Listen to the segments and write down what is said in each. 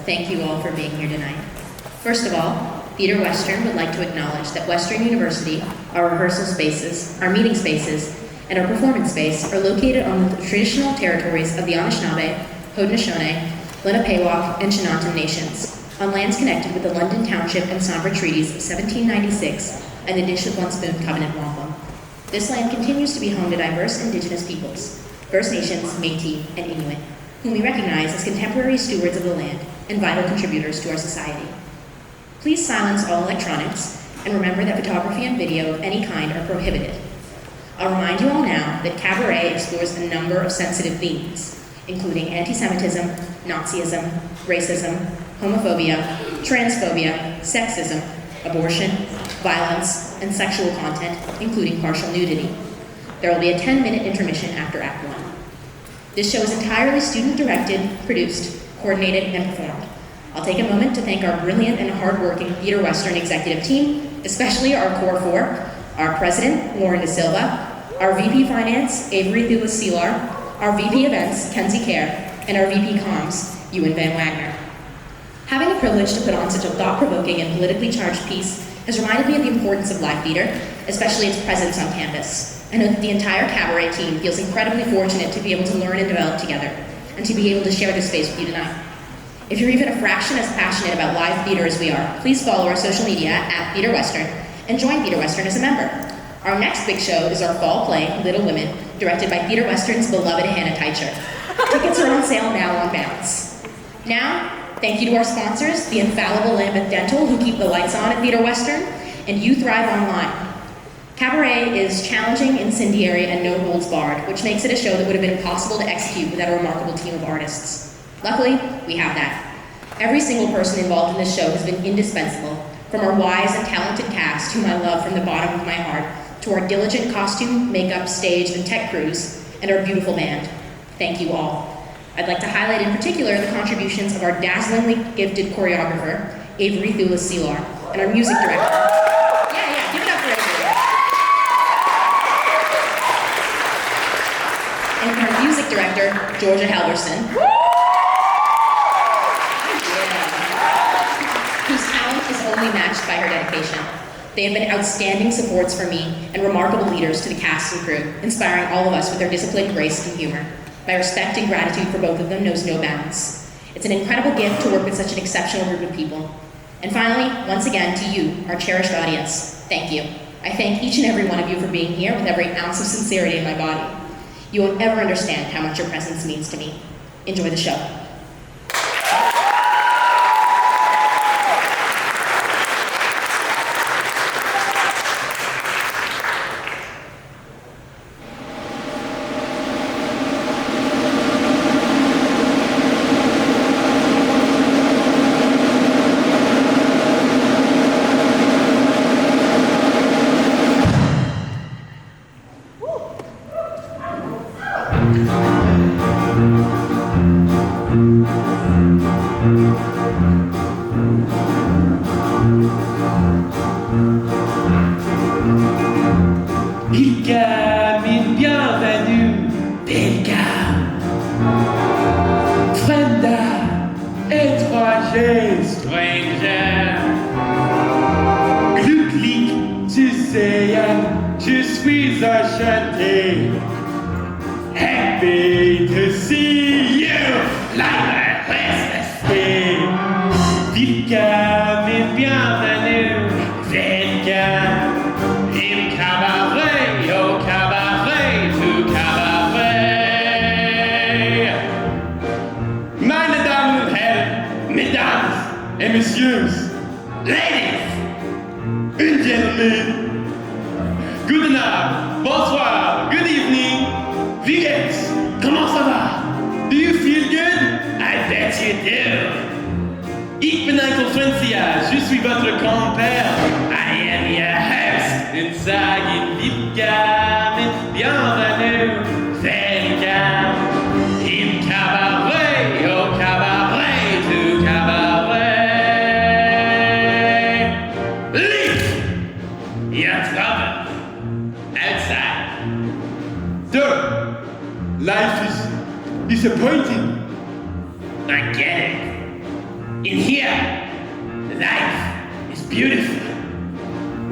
thank you all for being here tonight. First of all, Theater Western would like to acknowledge that Western University, our rehearsal spaces, our meeting spaces, and our performance space are located on the traditional territories of the Anishinaabe, Haudenosaunee, Lenapehoik, and Chinantan nations, on lands connected with the London Township and Sombra Treaties of 1796 and the Nishnawbe Covenant Wampum. This land continues to be home to diverse Indigenous peoples, First Nations, Métis, and Inuit, whom we recognize as contemporary stewards of the land and vital contributors to our society. Please silence all electronics and remember that photography and video of any kind are prohibited. I'll remind you all now that Cabaret explores a number of sensitive themes, including anti-Semitism, Nazism, racism, homophobia, transphobia, sexism, abortion, violence, and sexual content, including partial nudity. There will be a 10-minute intermission after Act 1. This show is entirely student-directed, produced, coordinated, and performed. I'll take a moment to thank our brilliant and hardworking Theater Western executive team, especially our Core Four, our President, Lauren De Silva, our VP Finance, Avery Thulis-Selar, our VP Events, Kenzie Kerr, and our VP Comms, Ewan Van Wagner. Having the privilege to put on such a thought-provoking and politically charged piece has reminded me of the importance of live theater, especially its presence on campus. I know that the entire Cabaret team feels incredibly fortunate to be able to learn and develop together, and to be able to share this space with you tonight. If you're even a fraction as passionate about live theater as we are, please follow our social media at Theater Western and join Theater Western as a member. Our next big show is our fall play, Little Women, directed by Theater Western's beloved Hannah Teicher. Tickets are on sale now on Bounce. Now, thank you to our sponsors, the infallible Lambeth Dental, who keep the lights on at Theater Western, and You Thrive Online. Cabaret is challenging, incendiary, and no holds barred, which makes it a show that would have been impossible to execute without a remarkable team of artists. Luckily, we have that. Every single person involved in this show has been indispensable, from our wise and talented cast, whom I love from the bottom of my heart, to our diligent costume, makeup, stage, and tech crews, and our beautiful band. Thank you all. I'd like to highlight in particular the contributions of our dazzlingly gifted choreographer, Avery Thulis-Selar, and our music director. Yeah, give it up for Avery. And our music director, Georgia Halverson. Whose talent is only matched by her dedication. They have been outstanding supports for me and remarkable leaders to the cast and crew, inspiring all of us with their discipline, grace, and humor. My respect and gratitude for both of them knows no bounds. It's an incredible gift to work with such an exceptional group of people. And finally, once again, to you, our cherished audience, thank you. I thank each and every one of you for being here with every ounce of sincerity in my body. You won't ever understand how much your presence means to me. Enjoy the show. Disappointing. I get it. beautiful.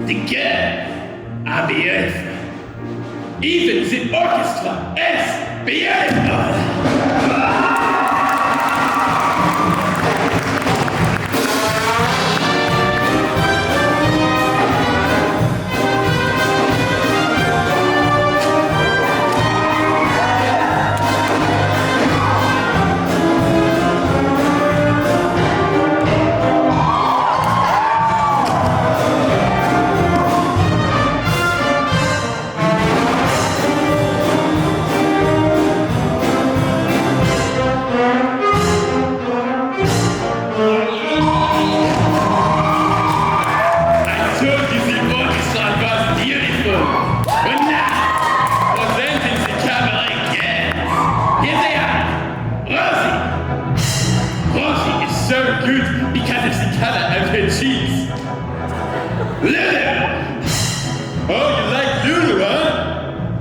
The girls are beautiful. Even the orchestra is beautiful.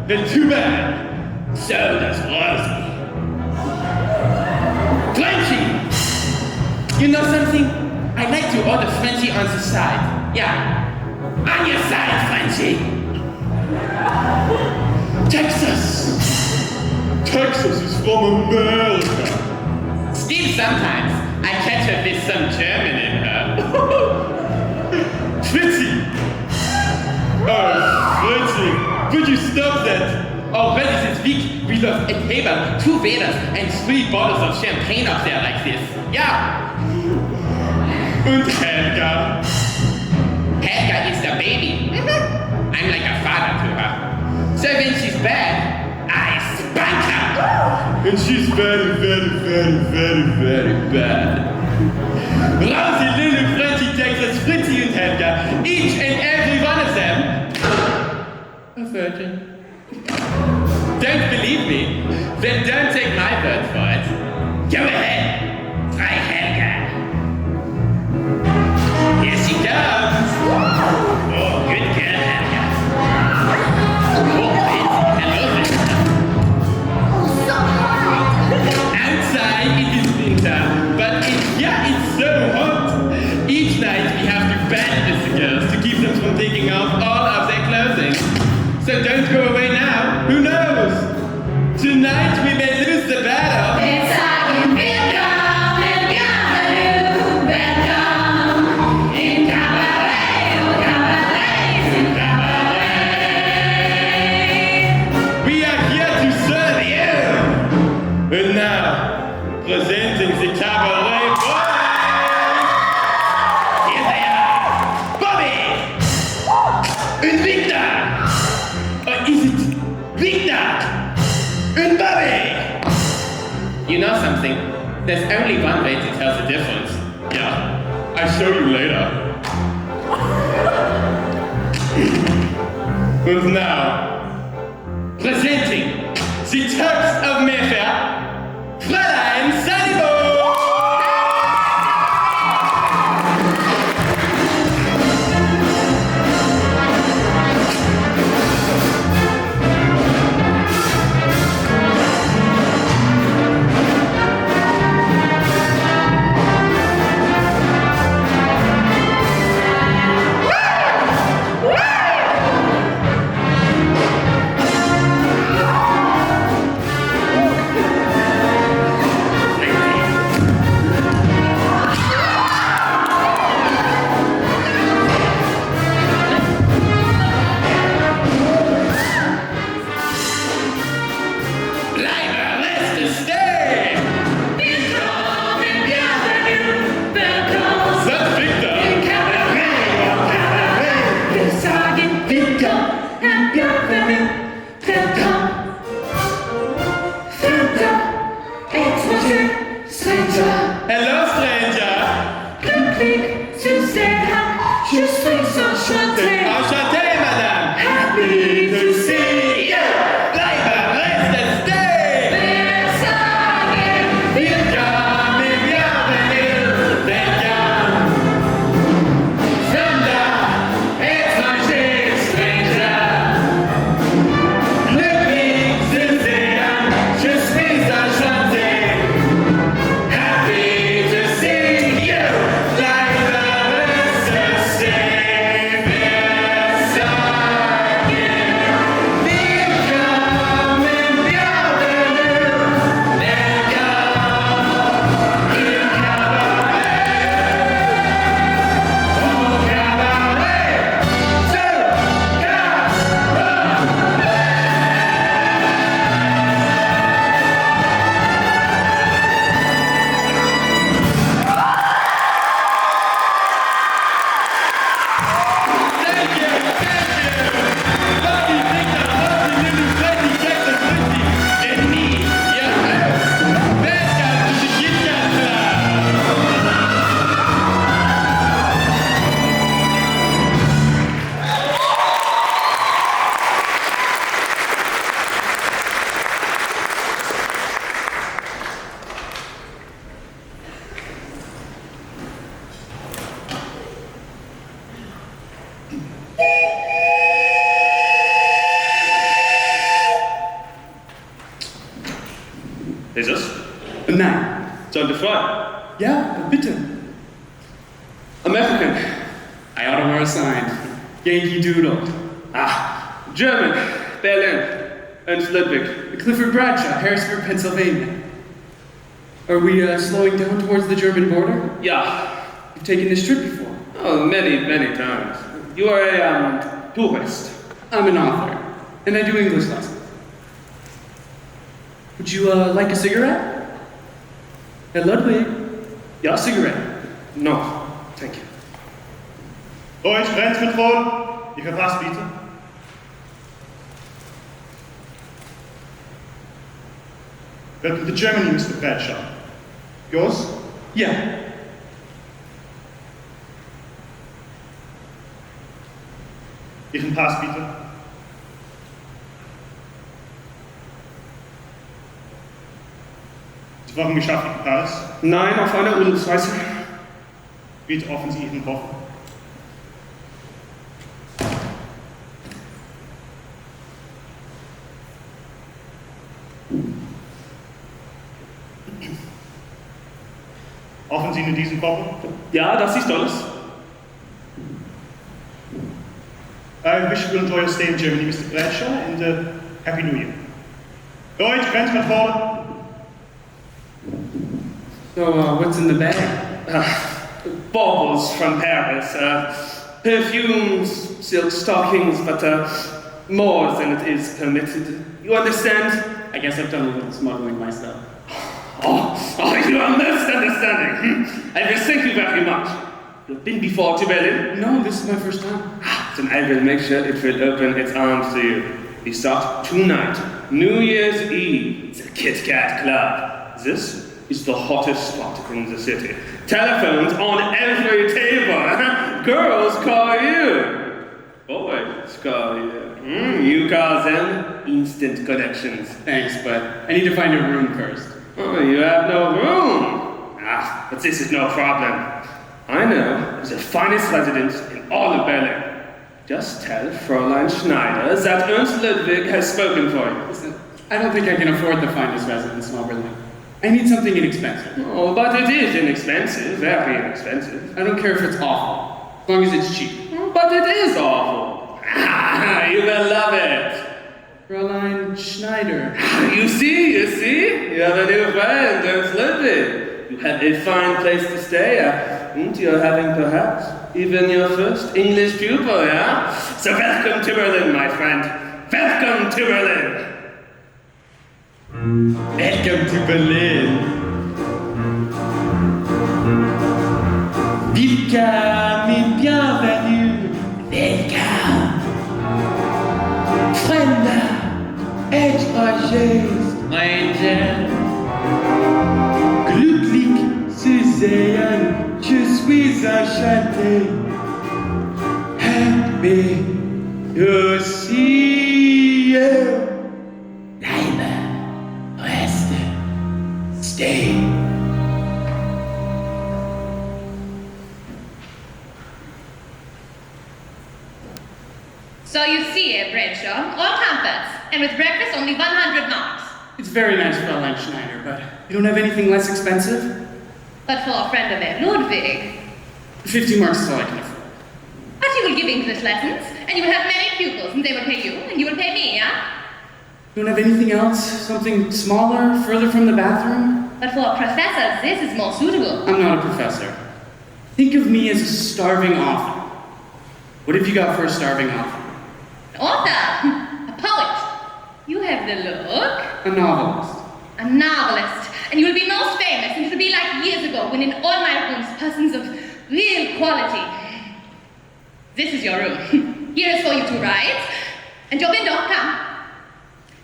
Then too bad. So does Rosie. Frenchie! You know something? I'd like to order Frenchie on the side. Yeah. On your side, Frenchie! Texas! Texas is from America. Still sometimes I catch her with some German in her. Fritzy! Oh, Fritzy! Would you stop that? Already this week we lost a table, 2 waiters, and 3 bottles of champagne up there like this. Yeah. Und Helga. Helga is the baby. I'm like a father to her. So when she's bad, I spank her. And she's very, very, very, very, very bad. Rosie, little Frenchie, Texas, Fritzy and Helga, each and every one of them, a virgin. Don't believe me? Then don't take my word for it. Go ahead. Try Helga. Here she comes. Oh, good girl, Helga. Oh, hello there. Oh, so hot. Outside it is winter, but in here it's so hot. Each night we have to bandage the girls to keep them from taking off all of their clothing. So don't go away now. Who knows? Tonight we may lose the battle. It's like welcome in Cabaret, welcome in Cabaret, Cabaret, Cabaret. We are here to serve you. And now, presenting the Cabaret boys. Here they are. Bobby. And Victor. Or is it Victor? And Bobby! You know something? There's only one way to tell the difference. Yeah, I'll show you later. And now, presenting the Turks of Mayfair, Fräulein Salibo! sollte frei. Ja, bitte. American. I ought to wear a sign. Yankee Doodle. German. Berlin. Ernst Ludwig. Clifford Bradshaw, Harrisburg, Pennsylvania. Are we slowing down towards the German border? Ja. You've taken this trip before. Oh, many, many times. You are a tourist. I'm an author, and I do English lessons. Would you like a cigarette? Herr Ludwig? Ja, cigarette. No, thank you. Deutsch, Grenzkontrolle. Ihr Pass bitte. Welcome to Germany, Mr. Bradshaw. Yours? Yeah. Ihren Pass bitte. Sie brauchen geschafften Pass. Nein, auf einer Urlaubsreise. Bitte öffnen Sie Ihren Koffer. Öffnen Sie nur diesen Koffer. Ja, das ist alles. I wish you will enjoy your stay in Germany, Mr. Bradshaw, and Happy New Year. Deutsch, Grenzkontrolle. So, what's in the bag? Baubles from Paris. Perfumes, silk stockings, but more than it is permitted. You understand? I guess I've done a little smuggling myself. You are most understanding. I will thank you very much. You've been before to Berlin? No, this is my first time. Then I will make sure it will open its arms to you. We start tonight, New Year's Eve, the Kit Kat Club. This is the hottest spot in the city. Telephones on every table. Girls call you. Boys call you. You call them instant connections. Thanks, but I need to find a room first. Oh, you have no room. But this is no problem. I know the finest residence in all of Berlin. Just tell Fräulein Schneider that Ernst Ludwig has spoken for you. Listen, I don't think I can afford the finest residence in Oberlin. I need something inexpensive. Oh, but it is inexpensive, very inexpensive. I don't care if it's awful, as long as it's cheap. But it is awful. You will love it. Fräulein Schneider. You see, you have a new friend, Ernst Ludwig. You have a fine place to stay, and you're having perhaps even your first English pupil, yeah? So welcome to Berlin, my friend. Welcome to Berlin. Welcome to Berlin. Welcome et bienvenue. Welcome. Fremder, étranger, stranger. Glücklich zu sehen, je suis enchanté. Happy to see you. Bleibe, reste, stay. So you see, Bradshaw, all comforts, and with breakfast only 100 marks. It's very nice, Fräulein Schneider, but you don't have anything less expensive? But for a friend of Herr Ludwig. 50 marks is all I can afford. But you will give English lessons, and you will have many pupils, and they will pay you, and you will pay me, yeah? You don't have anything else? Something smaller, further from the bathroom? But for a professor, this is more suitable. I'm not a professor. Think of me as a starving author. What have you got for a starving author? An author, a poet. You have the look. A novelist. A novelist, and you will be most famous, and it will be like years ago when in all my rooms, persons of real quality. This is your room. Here is for you to write, and your window, come.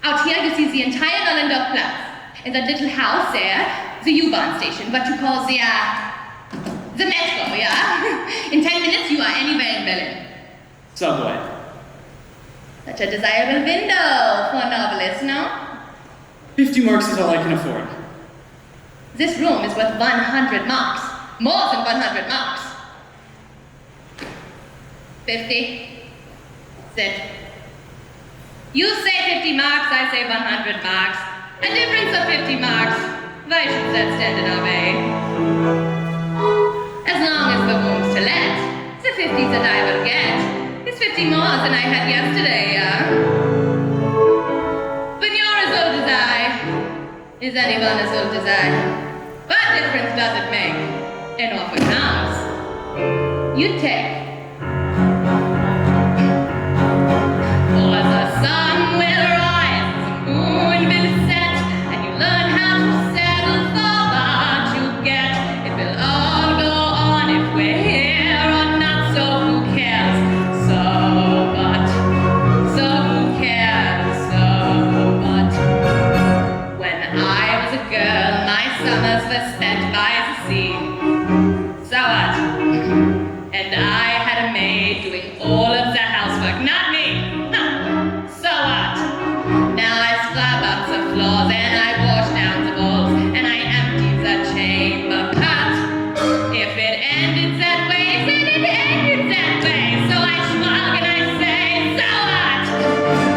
Out here you see the entire Nollendorf Platz, and that little house there, the U-Bahn station, what you call the metro, yeah? In 10 minutes you are anywhere in Berlin. Subway. Such a desirable window for a novelist, no? 50 marks is all I can afford. This room is worth 100 marks. More than 100 marks. 50. Sit. You say 50 marks, I say 100 marks. A difference of 50 marks. Why should that stand in our way? As long as the room's to let, the 50 that I will get is 50 more than I had yesterday, When you're as old as I, is anyone as old as I? What difference does it make? An offer comes. You take. For the sun will rise, the moon will set, and you learn how to settle for what you get. It will all go on if we're here or not, so who cares? So what? So who cares? So what? When I was a girl, my summers were spent by the sea. So what? And I had a maid doing all of the housework, not me. So what? Now I scrub up the floors and I wash down the walls and I empty the chamber pot. If it ended that way, then it ended that way. So I shrug and I say, so what?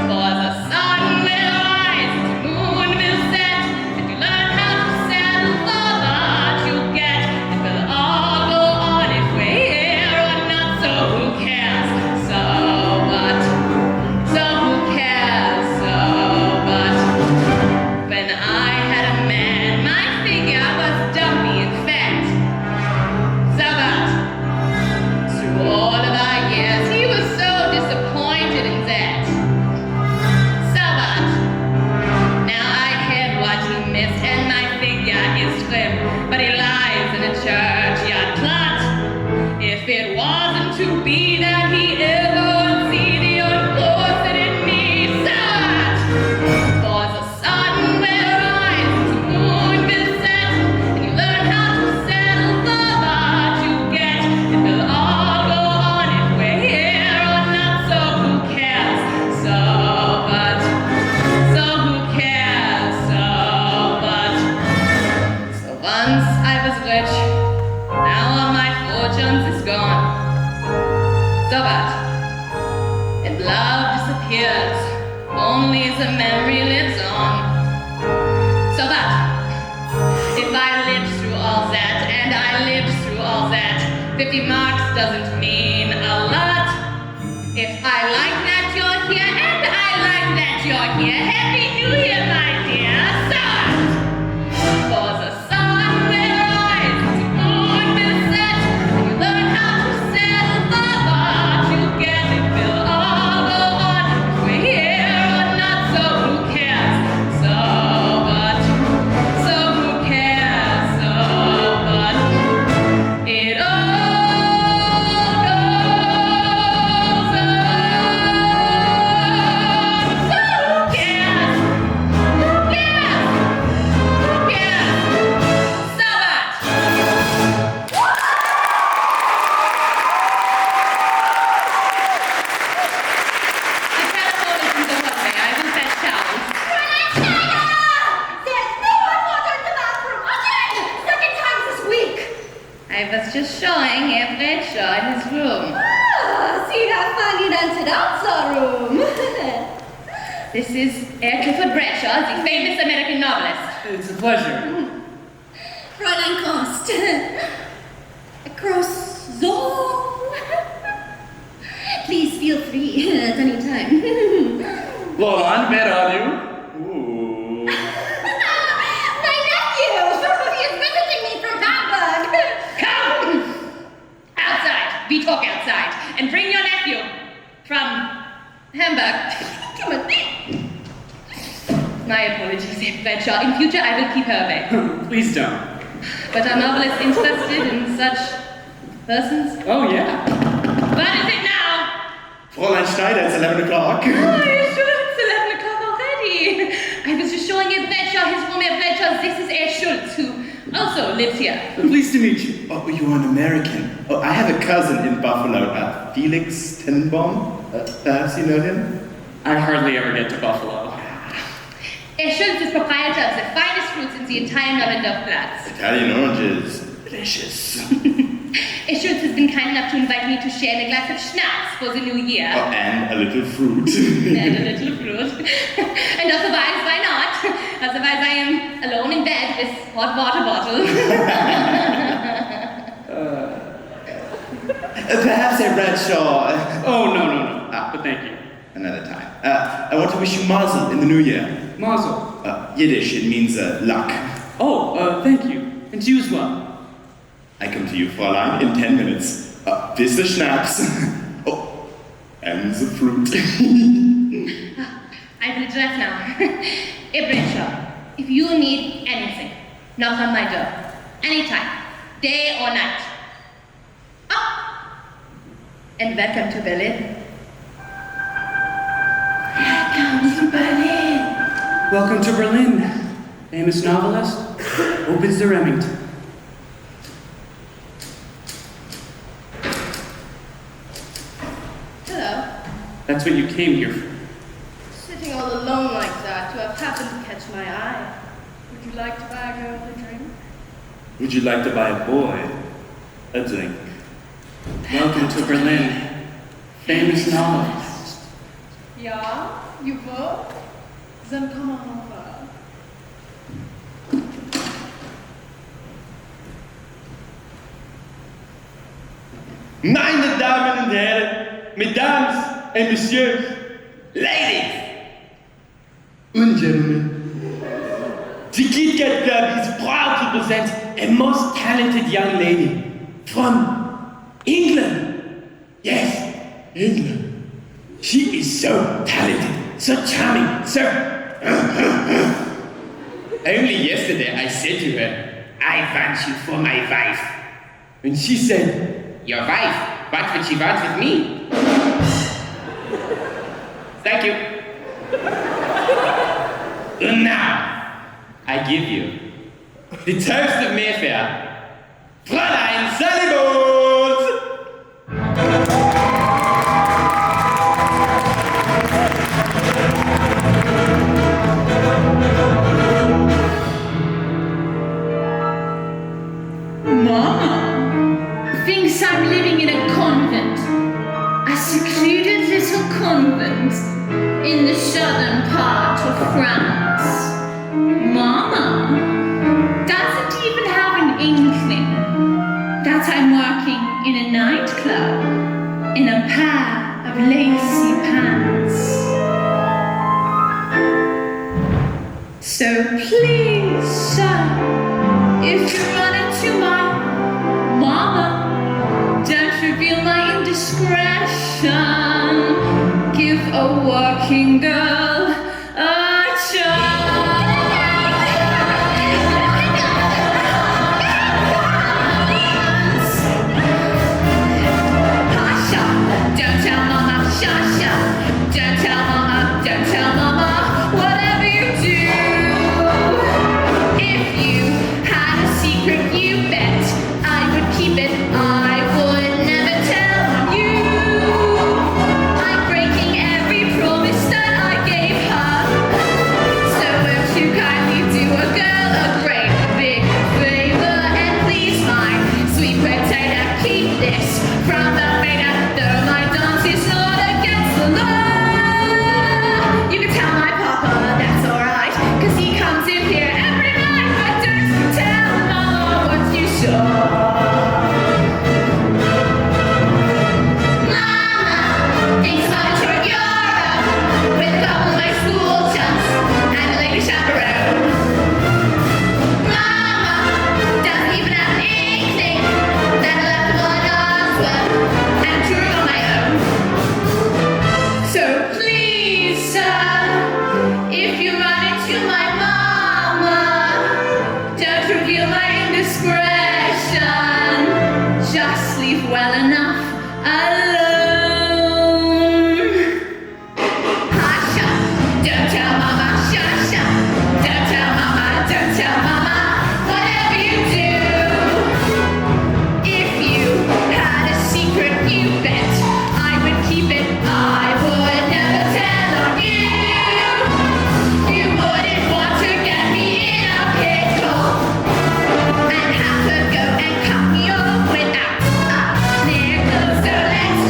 For the sun will rise, the moon will set, and you learn how to settle for what you get. It will all go on if we're here or not, so who cares? So what? So who cares? So what? When I had a man, my figure was dumpy and fat. So what? Through all of our years, he was so disappointed in that. So what? Now I have what he missed, and my figure is trim, but he lies in a churchyard plot. If it wasn't to be that he ever would see the unfortunate in me, so what? For the sun will rise, the moon will set, and you learn how to settle for what you get. It will all go on if we're here or not, so who cares? So what? So who cares? So what? So once I was rich, now all my fortunes is gone. So what? And love disappears, only the memory lives on. So what? If I lived through all that, and I lived through all that, 50 marks doesn't mean a lot. If I like that you're here, and I like that you're here, Happy New Year, my dear. So what? For the sun will rise, the moon will set, and you learn how to settle for what you get. It will all go on if we're here or not, so who cares? So what? So who cares? So what? It all goes on. So who cares? Who cares? Who cares? So what? The telephone isn't the hot way. I will fetch towels. There's no hot water in the bathroom again! Second time this week! I was just showing Herr Bradshaw in his room. Ah, see how fun you rented out the room! This is Herr Clifford Bradshaw, the famous American novelist. It's a pleasure. Fräulein Kost. Croissant. Please feel free at any time. Laurent, where are you? Ooh. My nephew! He is visiting me from Hamburg! Come! Outside. We talk outside. And bring your nephew from Hamburg. Timothy! My apologies, Herr Bradshaw. In future, I will keep her away. Please don't. But are novelist interested in such persons? Oh, yeah. What is it now? Fräulein Schneider, it's 11 o'clock. Oh, are you sure it's 11 o'clock already? I was just showing Herr Bradshaw his room. Herr Bradshaw, this is Herr Schultz, who also lives here. Pleased to meet you. Oh, you're an American. Oh, I have a cousin in Buffalo, Felix Tenenbaum. Perhaps you know him? I hardly ever get to Buffalo. Herr Schultz is proprietor of the finest fruits in the entire Novendorf-Platz. Italian oranges. Delicious. Herr Schultz has been kind enough to invite me to share in a glass of schnapps for the new year. Oh, and a little fruit. And a little fruit. And otherwise, why not? Otherwise, I am alone in bed with hot water bottle. Perhaps Herr Bradshaw. Oh, no. But thank you. Another time. I want to wish you mazel in the new year. Mazel. Yiddish, it means luck. Oh, thank you. And to you as well. I come to you, Fräulein, in 10 minutes. This the schnapps. Oh, and the fruit. I will dress now. Bradshaw, if you need anything, knock on my door. Anytime, day or night. Oh! And welcome to Berlin. Welcome to Berlin. Famous novelist opens the Remington. Hello. That's what you came here for. Sitting all alone like that, you have happened to catch my eye. Would you like to buy a girl a drink? Would you like to buy a boy a drink? Welcome to Berlin. Famous novelist. Ja, you will? Then come on over. Meine Damen und Herren, Mesdames and Messieurs, Ladies and Gentlemen, the Kit Kat Club is proud to present a most talented young lady from England. Yes, England. She is so talented, so charming, so... Only yesterday I said to her, I want you for my wife. And she said, your wife? What would she want with me? Thank you. And now, I give you the toast of Mayfair, Fräulein Sallybones! Mama thinks I'm living in a convent, a secluded little convent in the southern part of France. Mama doesn't even have an inkling that I'm working in a nightclub in a pair of lacy pants. So please, sir, if you run into my mama, don't reveal my indiscretion. Give a working girl a chance. Hasha, don't tell mama, shasha. Don't tell mama, don't tell mama, whatever you do. If you had a secret, you bet I would keep it. I would never tell you. I'm breaking every promise that I gave her. So won't you kindly do a girl a great big favor and please, my sweet potato, keep this from the waiter. Though my dance is not against the law. You can tell my papa that's alright, 'cause he comes in here every night. But don't tell mama what you saw. Mama thinks I'm a tour of Europe with a couple of my school chums and a lady chaperone. Mama doesn't even have an inkling that I left the one Oswald and toured on my own. So please, sir, if you run into my mama, don't reveal my indiscretion. Just leave well enough alone. Hasha, don't tell mama, shasha. Don't tell mama, don't tell mama, whatever you do. If you had a secret, you bet I would keep it. I would never tell on you. You wouldn't want to get me in a pickle and have to go and cut me off without a nickel. So let's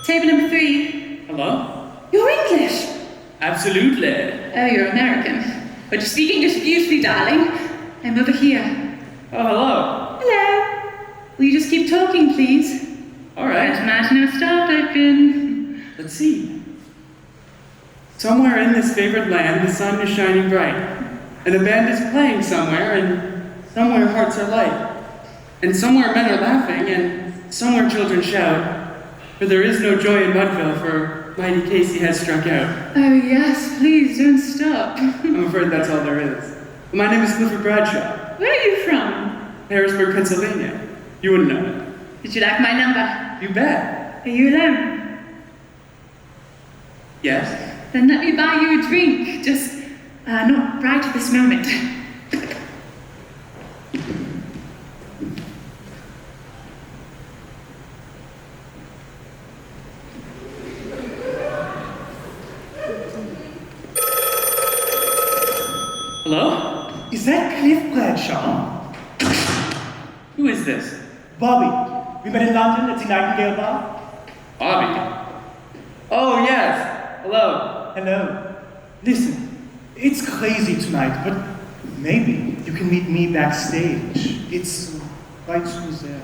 Table number 3. Hello? You're English. Absolutely. Oh, you're American. But you speak English beautifully, darling. I'm over here. Oh, hello. Hello. Will you just keep talking, please? All right. Imagine a start open. Let's see. Somewhere in this favored land, the sun is shining bright, and a band is playing somewhere, and somewhere hearts are light, and somewhere men are laughing, and somewhere children shout, for there is no joy in Mudville, for mighty Casey has struck out. Oh, yes, please don't stop. I'm afraid that's all there is. But my name is Clifford Bradshaw, Where are you from? Harrisburg, Pennsylvania. You wouldn't know it. Did you like my number? You bet. Are you alone? Yes? Then let me buy you a drink. Just not right at this moment. Hello? Is that Cliff Bradshaw? Who is this? Bobby. We met in London at the Nightingale Bar. Bobby. Oh, yes. Hello. Hello. Listen, it's crazy tonight, but maybe you can meet me backstage. It's right through there.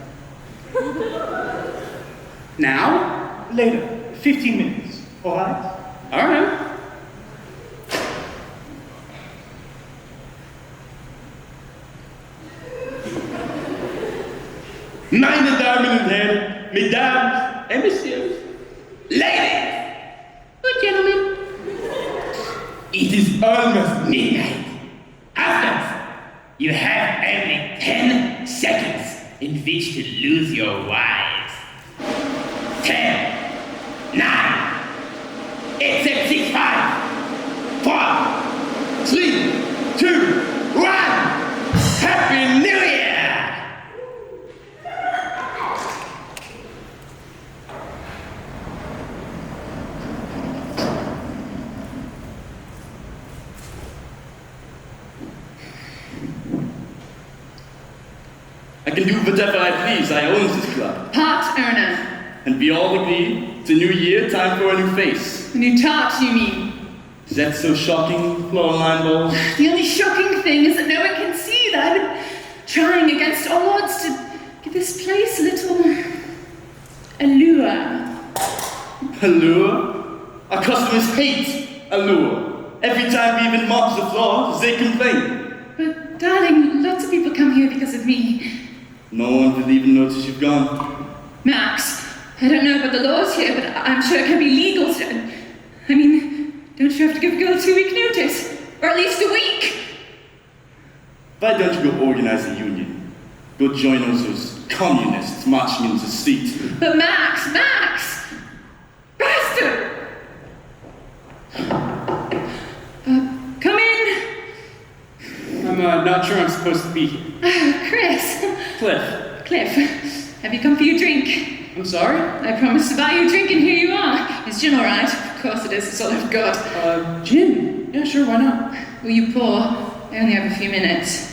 Now? Later, 15 minutes. All right? All right. Meine Damen und Herren, Mesdames et Messieurs, ladies, good gentlemen, it is almost midnight. After you have only 10 seconds in which to lose your wives. 10, 9, 8, 7, 6, 5, 4, 3, 2, 1. Happy New Year! I can do whatever I please. I own this club. Part owner. And we all agree, it's a new year, time for a new face. A new tart, you mean? Is that so shocking, Floraline Bowles? The only shocking thing is that no one can see that I've been trying against all odds to give this place a little allure. Allure? Our customers hate allure. Every time we even mop the floor, they complain. But darling, lots of people come here because of me. No one will even notice you've gone. Max, I don't know about the laws here, but I'm sure it can be legal. I mean, don't you have to give a girl a 2-week notice? Or at least a week? Why don't you go organize a union? Go join those communists marching in the street. But Max! Bastard! Come in! I'm not sure I'm supposed to be here. Oh, Chris. Cliff. Have you come for your drink? I'm sorry? I promised to buy you a drink and here you are. Is gin alright? Of course it is, it's all I've got. Gin? Yeah, sure, why not? Will you pour? I only have a few minutes.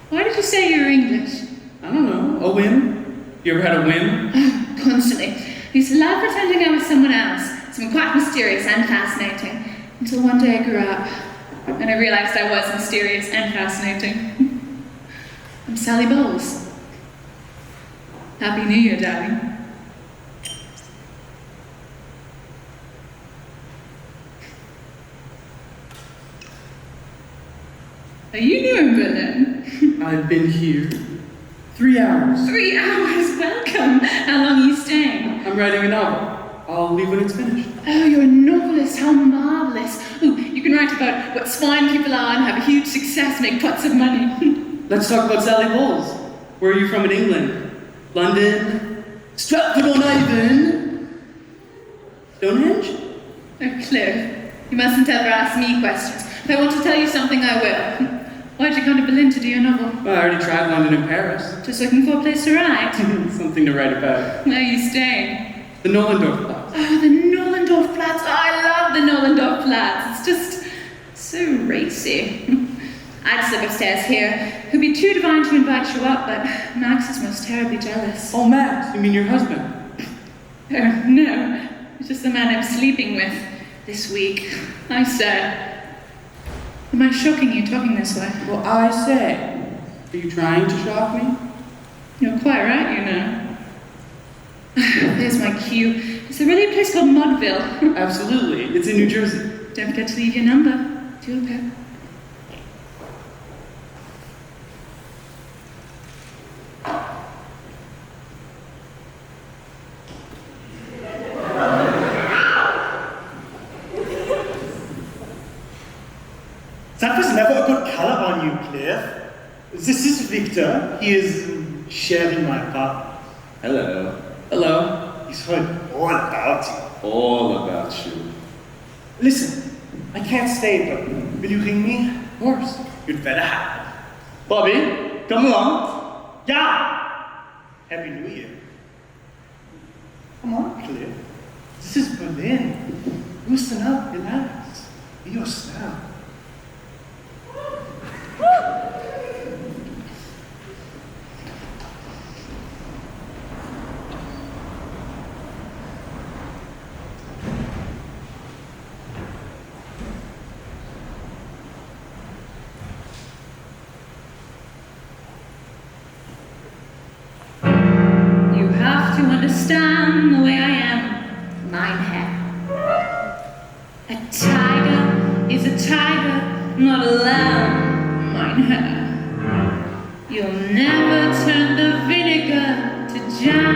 Why did you say you were English? I don't know, a whim? You ever had a whim? Constantly. I used to love pretending I was someone else, someone quite mysterious and fascinating, until one day I grew up, and I realized I was mysterious and fascinating. I'm Sally Bowles. Happy New Year, darling. Are you new in Berlin? I've been here 3 hours. 3 hours, welcome. How long are you staying? I'm writing a novel. I'll leave when it's finished. Oh, you're a novelist, how marvellous. Oh, you can write about what swine people are and have a huge success, make pots of money. Let's talk about Sally Bowles. Where are you from in England? London? Stratford-on-Avon? Stonehenge? Oh, Cliff, you mustn't ever ask me questions. If I want to tell you something, something I will. Why'd you come to Berlin to do your novel? Well, I already tried London and Paris. Just looking for a place to write. Something to write about. Where are you staying? The Nollendorf Platz. Oh, the Nollendorf Platz. Oh, I love the Nollendorf Platz. It's just so racy. I'd slip upstairs here. He'd be too divine to invite you up, but Max is most terribly jealous. Oh, Max, you mean your husband? Oh, no. It's just the man I'm sleeping with this week. I say. Am I shocking you talking this way? Well, I say. Are you trying to shock me? You're quite right, you know. There's my cue. Is there really a place called Mudville? Absolutely. It's in New Jersey. Don't forget to leave your number. Do okay. That was never a good color on you, Cliff. This is Victor. He is sharing my apartment. Hello. Hello. He's heard all about you. All about you. Listen, I can't stay, but will you ring me? Of course. You'd better have it. Bobby, come along. Yeah! Happy New Year. Come on, Cliff. This is Berlin. Loosen up, relax. Be yourself. You have to understand the way I am. Mine hair. A tiger is a tiger, not a lamb. Mine hair. You'll never turn the vinegar to jam.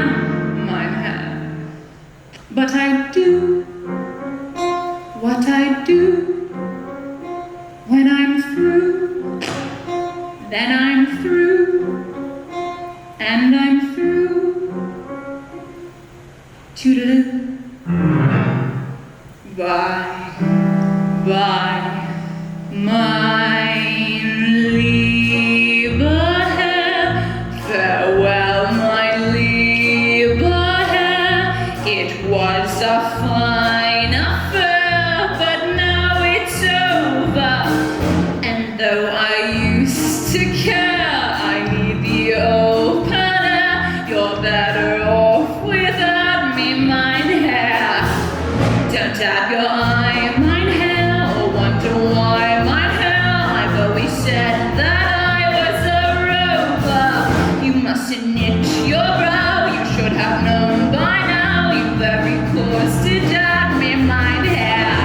Mine hair. But I do what I do when I'm through. Then I'm through. And I'm through. Toodaloo. Bye. Bye. Mein lieber Herr. Farewell, mein lieber Herr. It was a fine affair, but now it's over. And though I used to care, I need the opener. You're better off without me, mine hair. Don't dab your eye, mine hair, or wonder why, mine hair. I've always said that I was a rover. You mustn't knit your brow, you should have known by now. You very close to dab me, mine hair.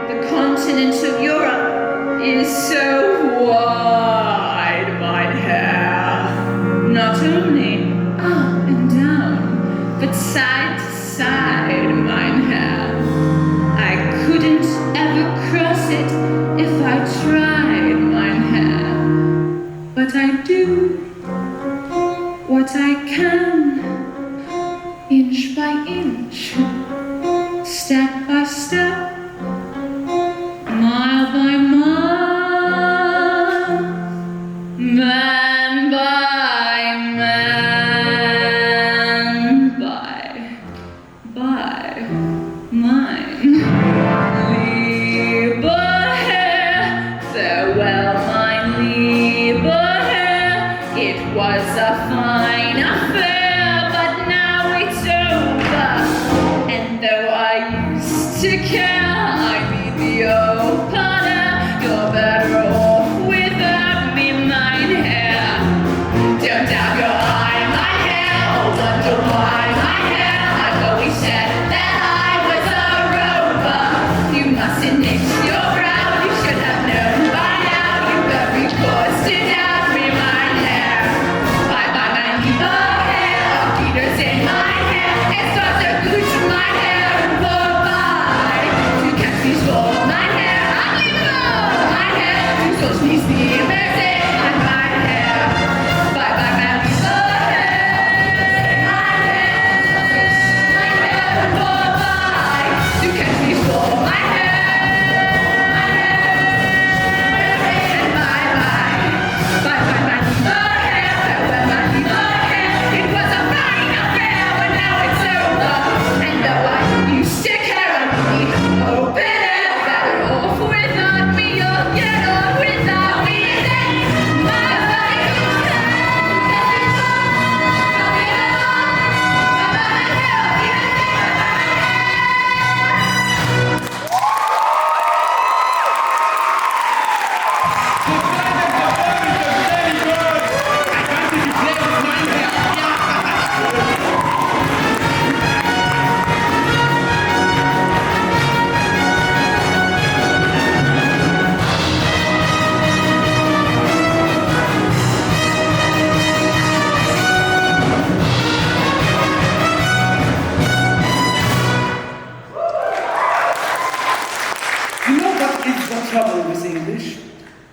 The continent of Europe is so wide, mine hair. Not only up and down, but side to side, mine hair. I couldn't ever cross it if I tried, mine hair. But I do what I can, inch by inch, step by step, mile by mile, man by man, by mine. Lieber Herr, farewell, mein lieber Herr. It was a fine affair, but now it's over.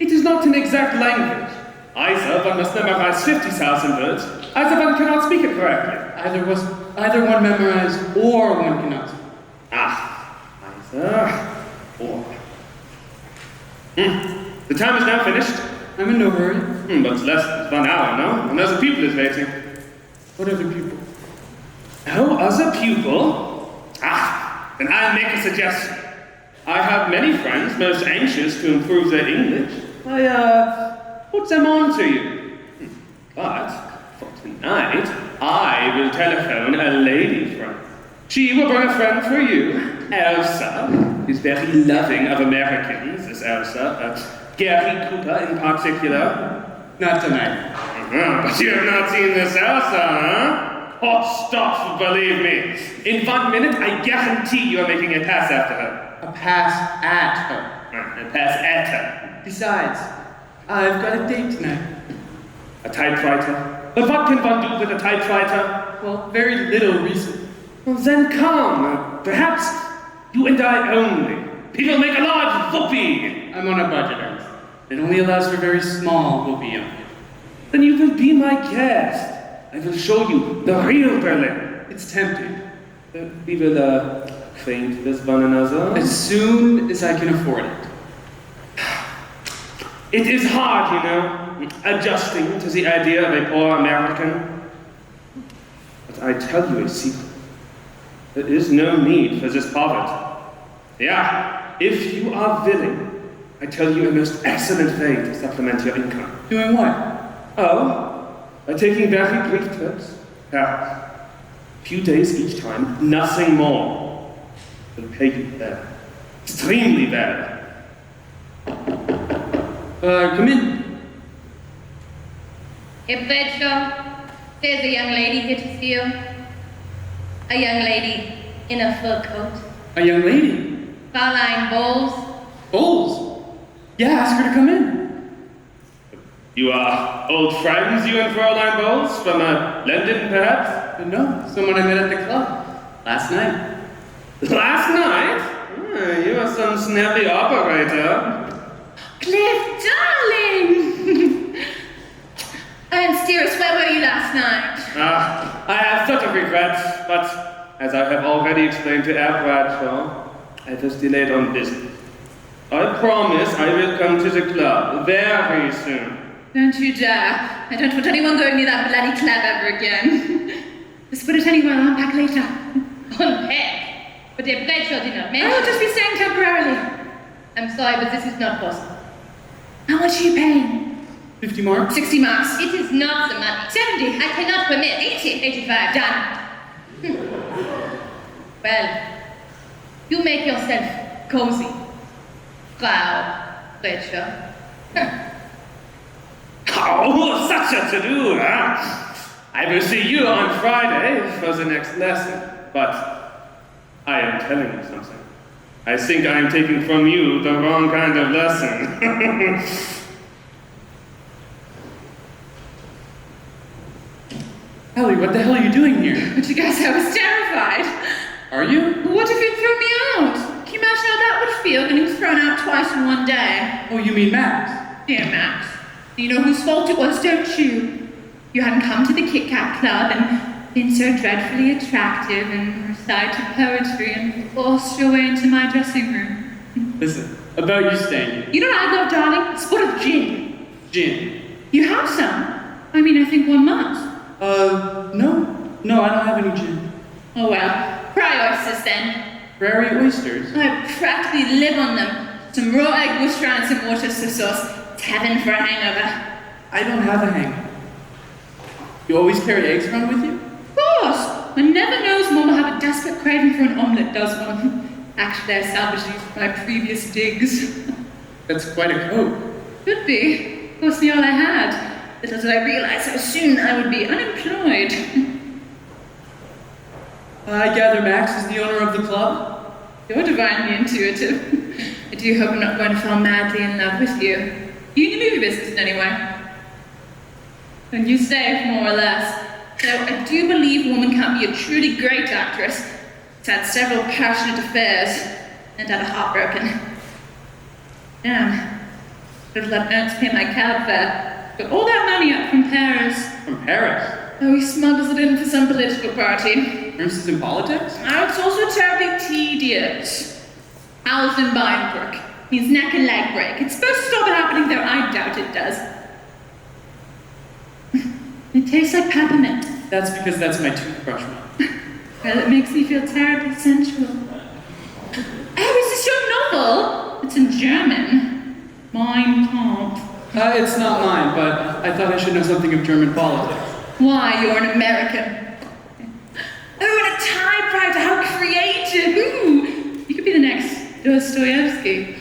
It is not an exact language. Either one must memorize 50,000 words, either one cannot speak it correctly. Either one memorized or one cannot speak. Either or. The time is now finished. I'm in no hurry. But it's less than 1 hour, no? And other people is waiting. What other people? Oh, other people? Then I'll make a suggestion. I have many friends most anxious to improve their English. I, put them on to you. But, for tonight, I will telephone a lady friend. She will bring a friend for you. Elsa is very loving of Americans, is Elsa. Gary Cooper in particular. Not tonight. But you have not seen this Elsa, huh? Hot stuff, believe me. In 1 minute, I guarantee you are making a pass after her. A pass at her. A pass at her. Besides, I've got a date tonight. A typewriter? But what can one do with a typewriter? Well, very little reason. Well, then come. Perhaps you and I only. People make a large whoopee. I'm on a budget, Ernst. It only allows for very small whoopee on it. Then you will be my guest. I will show you the real Berlin. It's tempting. We will, acquaint with one another. As soon as I can afford it. It is hard, you know, adjusting to the idea of a poor American. But I tell you a secret. There is no need for this poverty. Yeah, if you are willing, I tell you a most excellent way to supplement your income. Doing what? Oh, by taking very brief trips. Yeah, a few days each time, nothing more. Will pay you well. Extremely well. Come in. Hey, Bradshaw, there's a young lady here to see you. A young lady in a fur coat. A young lady? Fraulein Bowles. Bowles? Yeah, ask her to come in. You are old friends, you and Fraulein Bowles? From London, perhaps? No, someone I met at the club. Last night. Last night? You are some snappy operator. Cliff, darling! And dearest, where were you last night? I have such a regret, but as I have already explained to Herr Bradshaw, I was delayed on business. I promise I will come to the club very soon. Don't you dare. I don't want anyone going near that bloody club ever again. Just put it anywhere and I'll back later. On heck. But dear Bradshaw did not mention. I'll just be staying temporarily. I'm sorry, but this is not possible. How much are you paying? 50 marks? 60 marks. It is not the money. 70. I cannot permit. 80. 85. Done. Well, you make yourself cozy, Frau Bradshaw. Oh, such a to-do, huh? I will see you on Friday for the next lesson. But I am telling you something. I think I am taking from you the wrong kind of lesson. Ellie, what the hell are you doing here? But you guys, I was terrified. Are you? What if you threw me out? Can you imagine how that would feel getting thrown out twice in one day? Oh, you mean Max? Dear Max, you know whose fault it was, don't you? You hadn't come to the Kit Kat Club and been so dreadfully attractive and recited poetry and forced your way into my dressing room. Listen, about you staying here. You know what I love, darling? A spot of gin. Gin. You have some? I mean, I think one must. No. No, I don't have any gin. Oh well, fry oysters then. Prairie oysters? I practically live on them. Some raw egg Worcester and some Worcester sauce. It's heaven for a hangover. I don't have a hangover. You always carry eggs around with you? Of course! One never knows when one will have a desperate craving for an omelette, does one? Actually, I salvaged these from my previous digs. That's quite a coat. Could be. Mostly all I had. Little did I realize how soon I would be unemployed. I gather Max is the owner of the club? You're divinely intuitive. I do hope I'm not going to fall madly in love with you. You in the movie business, anyway. And you say, more or less. So I do believe a woman can't be a truly great actress. It's had several passionate affairs and had a heartbroken. Damn. Should have let Ernst pay my cab fare. Got all that money up from Paris. From Paris? Oh, he smuggles it in for some political party. Ernst is in politics? Oh, it's also terribly tedious. Owls in Beinbrook. Means neck and leg break. It's supposed to stop it happening, though I doubt it does. It tastes like peppermint. That's because that's my toothbrush, Mom. Well, it makes me feel terribly sensual. Oh, is this your novel? It's in German. Mein Kampf. It's not mine, but I thought I should know something of German politics. Why, you're an American. Oh, and a typewriter, how creative! Ooh, you could be the next Dostoevsky.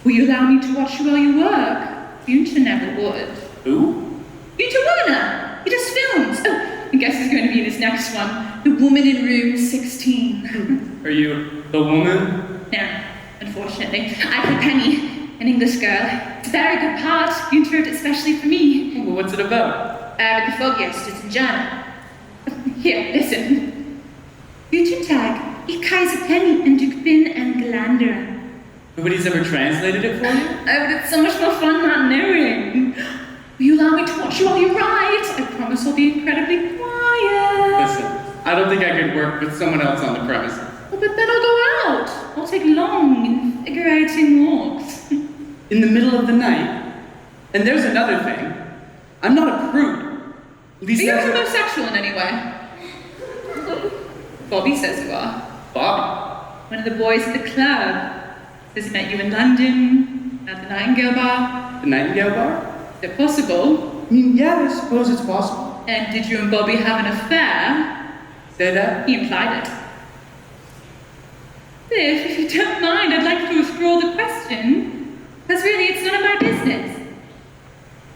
Will you allow me to watch you while you work? Günther never would. Who? Günther Werner! He does films. Oh, I guess he's going to be in his next one. The Woman in Room 16. Are you the woman? No, unfortunately. I play Penny, an English girl. It's a very good part. Günther wrote it especially for me. Well, what's it about? The Foggiest, it's in German. Here, listen. Guten Tag, ich heiße Penny und ich bin ein Gelander. Nobody's ever translated it for you? Oh, but it's so much more fun not knowing. Will you allow me to watch you while you write? I promise I'll be incredibly quiet. Listen, I don't think I could work with someone else on the premises. Oh, but then I'll go out. I'll take long, invigorating walks. In the middle of the night? And there's another thing. I'm not a prude. At least Are you that's what- homosexual in any way? Bobby says you are. Bobby. One of the boys at the club. Says he met you in London, at the Nightingale Bar. The Nightingale Bar? Is it possible? I mean, yeah, I suppose it's possible. And did you and Bobby have an affair? Say that? He implied it. If you don't mind, I'd like to withdraw the question. Because really, it's none of my business.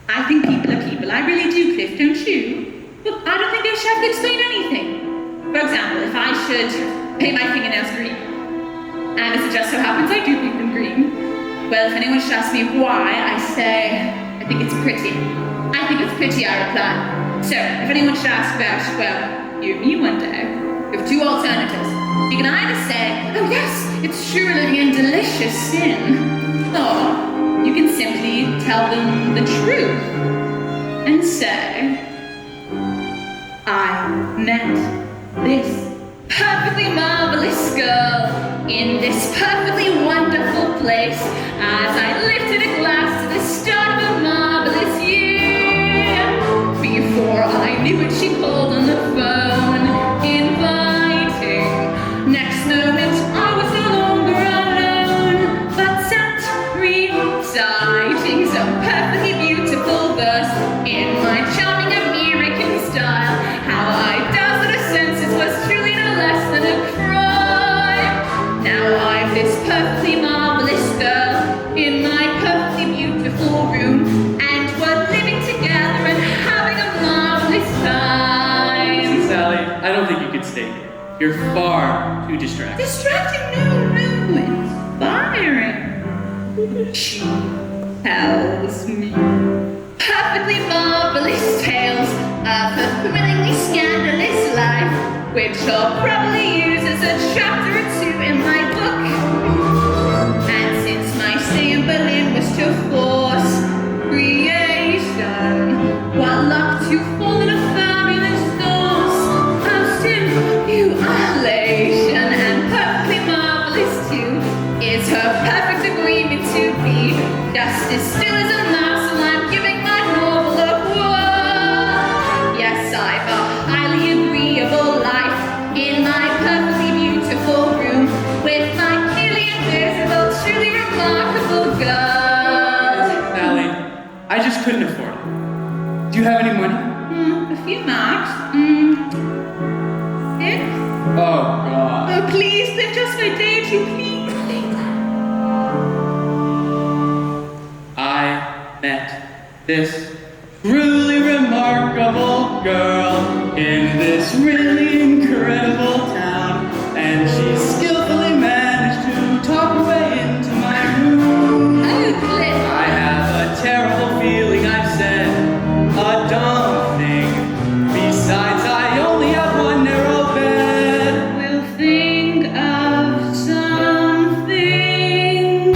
I think people are people. I really do, Cliff, don't you? But I don't think they should have to explain anything. For example, if I should paint my fingernails green, and as it just so happens I do paint them green, well, if anyone should ask me why, I say, I think it's pretty. I think it's pretty, I reply. So, if anyone should ask about, well, you and me one day, we have two alternatives. You can either say, oh yes, it's surely a delicious sin, or you can simply tell them the truth and say, I met this perfectly marvelous girl in this perfectly wonderful place as I lifted a glass to the start of a marvelous year. Before I knew it, she called on the phone, inviting. Next moment, I was no longer alone, but sat reciting some perfectly beautiful verse in my charming American style. How I dazzled her senses was truly no less than a crime. Now I'm this perfectly marvelous girl in my perfectly beautiful room, and we're living together and having a marvelous time. Sally, I don't think you could stay here. You're far too distracted. Distracting? No, inspiring. She tells me perfectly marvelous tales of her thrillingly scandalous life, which I'll probably use as a chapter or two in my book. And since my stay in Berlin was to force creation, what luck to fall in a fabulous source of stimulation, and perfectly marvelous too is her perfect agreement to be just as still as a mouse while I'm giving my novel a whirl. Yes, I've a highly agreeable life in my perfectly beautiful room with my clearly invisible, truly remarkable girl. Sally, I just couldn't afford it. Do you have any money? A few marks. 6? Oh, God. Oh, please, live just my day to please. I met this truly remarkable girl in this really incredible town, and she skillfully managed to talk her way into my room. Oh, Cliff. I have a terrible feeling I've said a dumb thing. Besides, I only have one narrow bed. We'll think of something.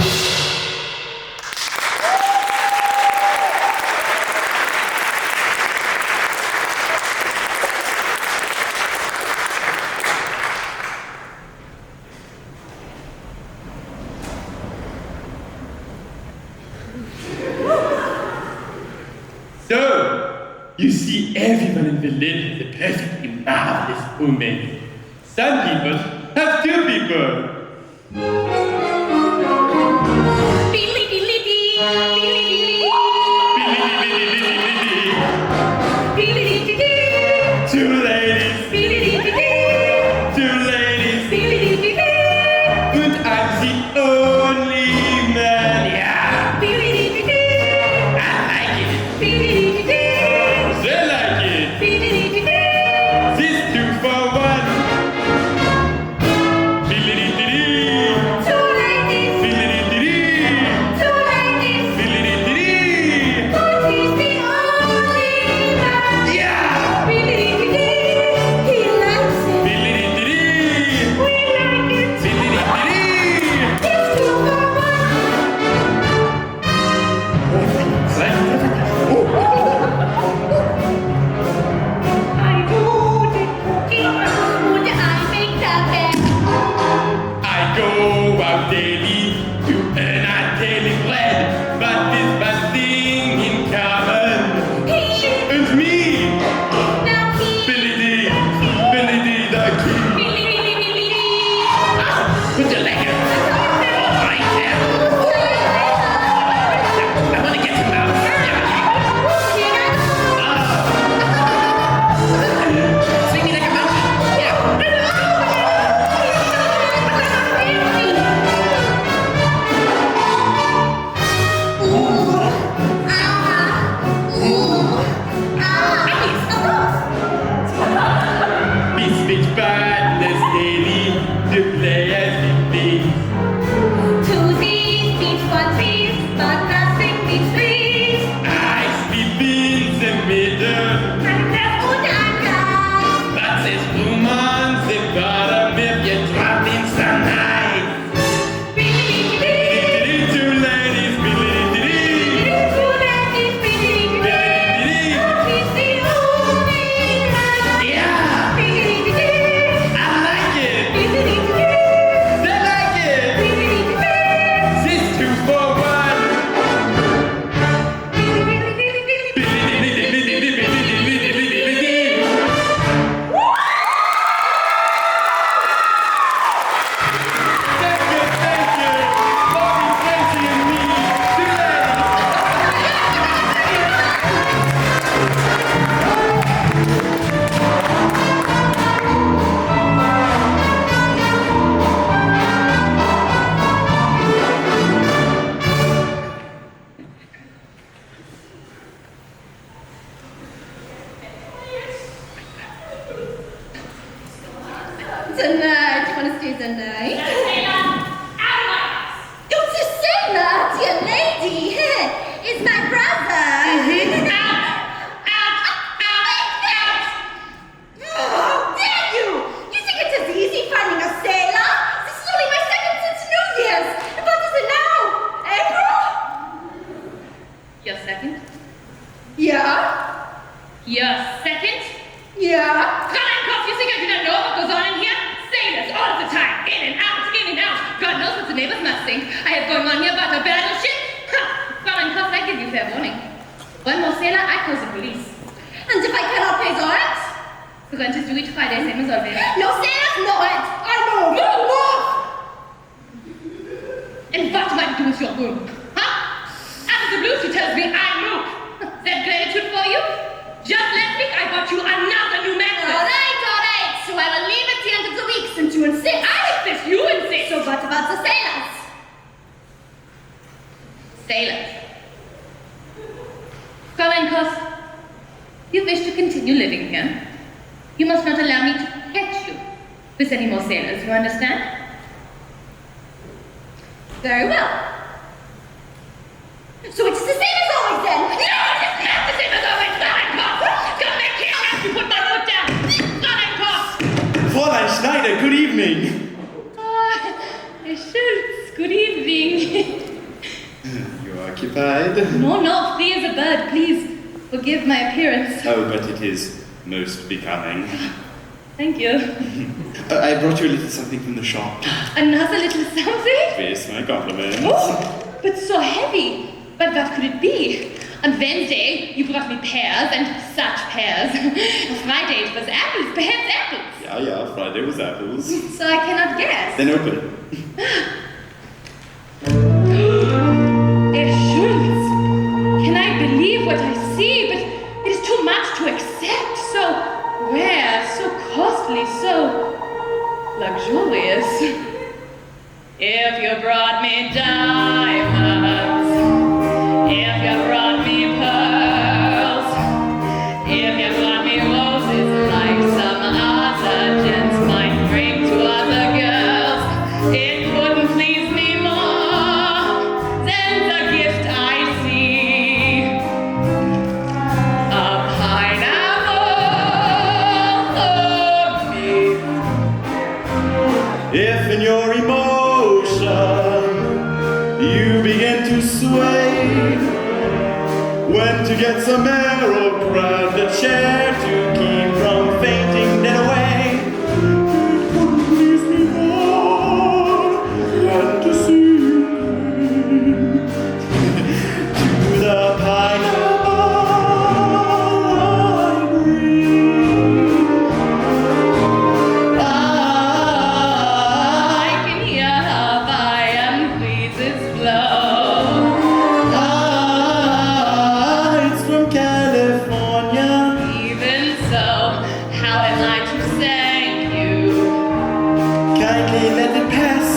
You see, everyone in Berlin is a perfectly marvelous woman. Some people have two people. Two ladies. Two ladies. And I'm the only man. Yeah. I like it. They like it. This 2 for 1. Tonight, wanna stay the night? Don't you say that, dear lady. It's my brother. How dare you! You think it is easy finding a sailor? This is only my second since New Year's. And what is it now? April? Your second? Yeah? Your second? Yeah? Krankenkauf, you think I do not know what goes on in here? Sailors all the time, in and out, in and out. God knows what the neighbors must think. I have going on here about a battleship. Krankenkauf, I give you fair warning. One more sailor, I call the police. And if I cannot pay the rent? The rent is due each Friday, same as always. No sailors, no rent. I move. Move! And what am I to do with your room? Huh? Out of the blue, she tells me I move. That gratitude for you? Just last week, I bought you another new mattress. All right. So I will leave at the end of the week since you insist. I insist, you insist. So what about the sailors? Sailors. Krankenkauf, you wish to continue living here? You must not allow me to catch you with any more sailors, you understand? Very well. So it's the same as always then? No, it's not the same as always, Krankenkauf! Come back here, I have to put my foot down! Krankenkauf! Fräulein Schneider, good evening. Herr Schultz, good evening. You occupied? No, free as a bird, please. Forgive my appearance. Oh, but it is most becoming. Thank you. I brought you a little something from the shop. Another little something? Yes, my compliments. Oh, but so heavy. But what could it be? On Wednesday, you brought me pears, and such pears. On Friday, it was apples, perhaps apples. Yeah, Friday was apples. So I cannot guess. Then open it. Herr Schultz, can I believe what I see? But it is too much to accept. So rare, so costly, so luxurious. If you brought me diamonds, if you brought me pearls, if you brought me roses like some other gents might bring to other girls, it couldn't please me more than the gift I see. A pineapple for me. If in your emotion you begin to sway, when to get some air or grab the chair to keep from fainting dead away, it couldn't please me more than to see you to the pineapple I can hear how violent breezes blow. it's from California. Even so, how am I to thank you? Kindly let it pass.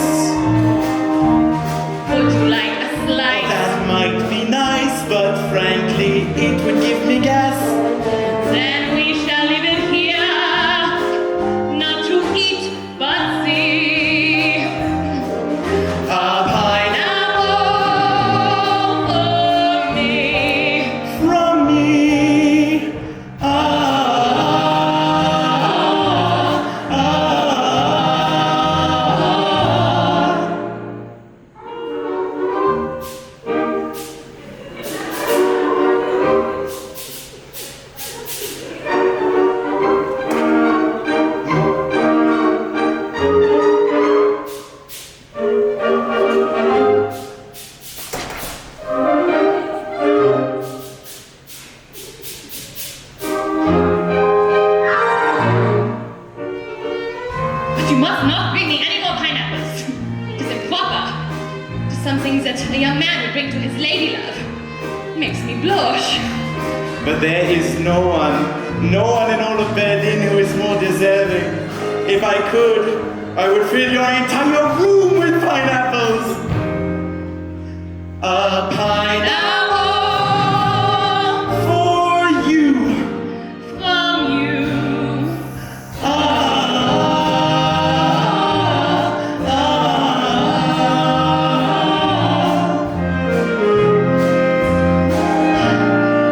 Would you like a slice? That might be nice, but frankly, it would give me gas. Then we shall leave it here, not to eat but see. A pineapple Apple for me. from me. But you must not bring me any more pineapples. It is improper. It is something that a young man would bring to his lady love. It makes me blush. But there is no one in all of Berlin who is more deserving. If I could, I would fill your entire room with pineapples. A pineapple for you. From you.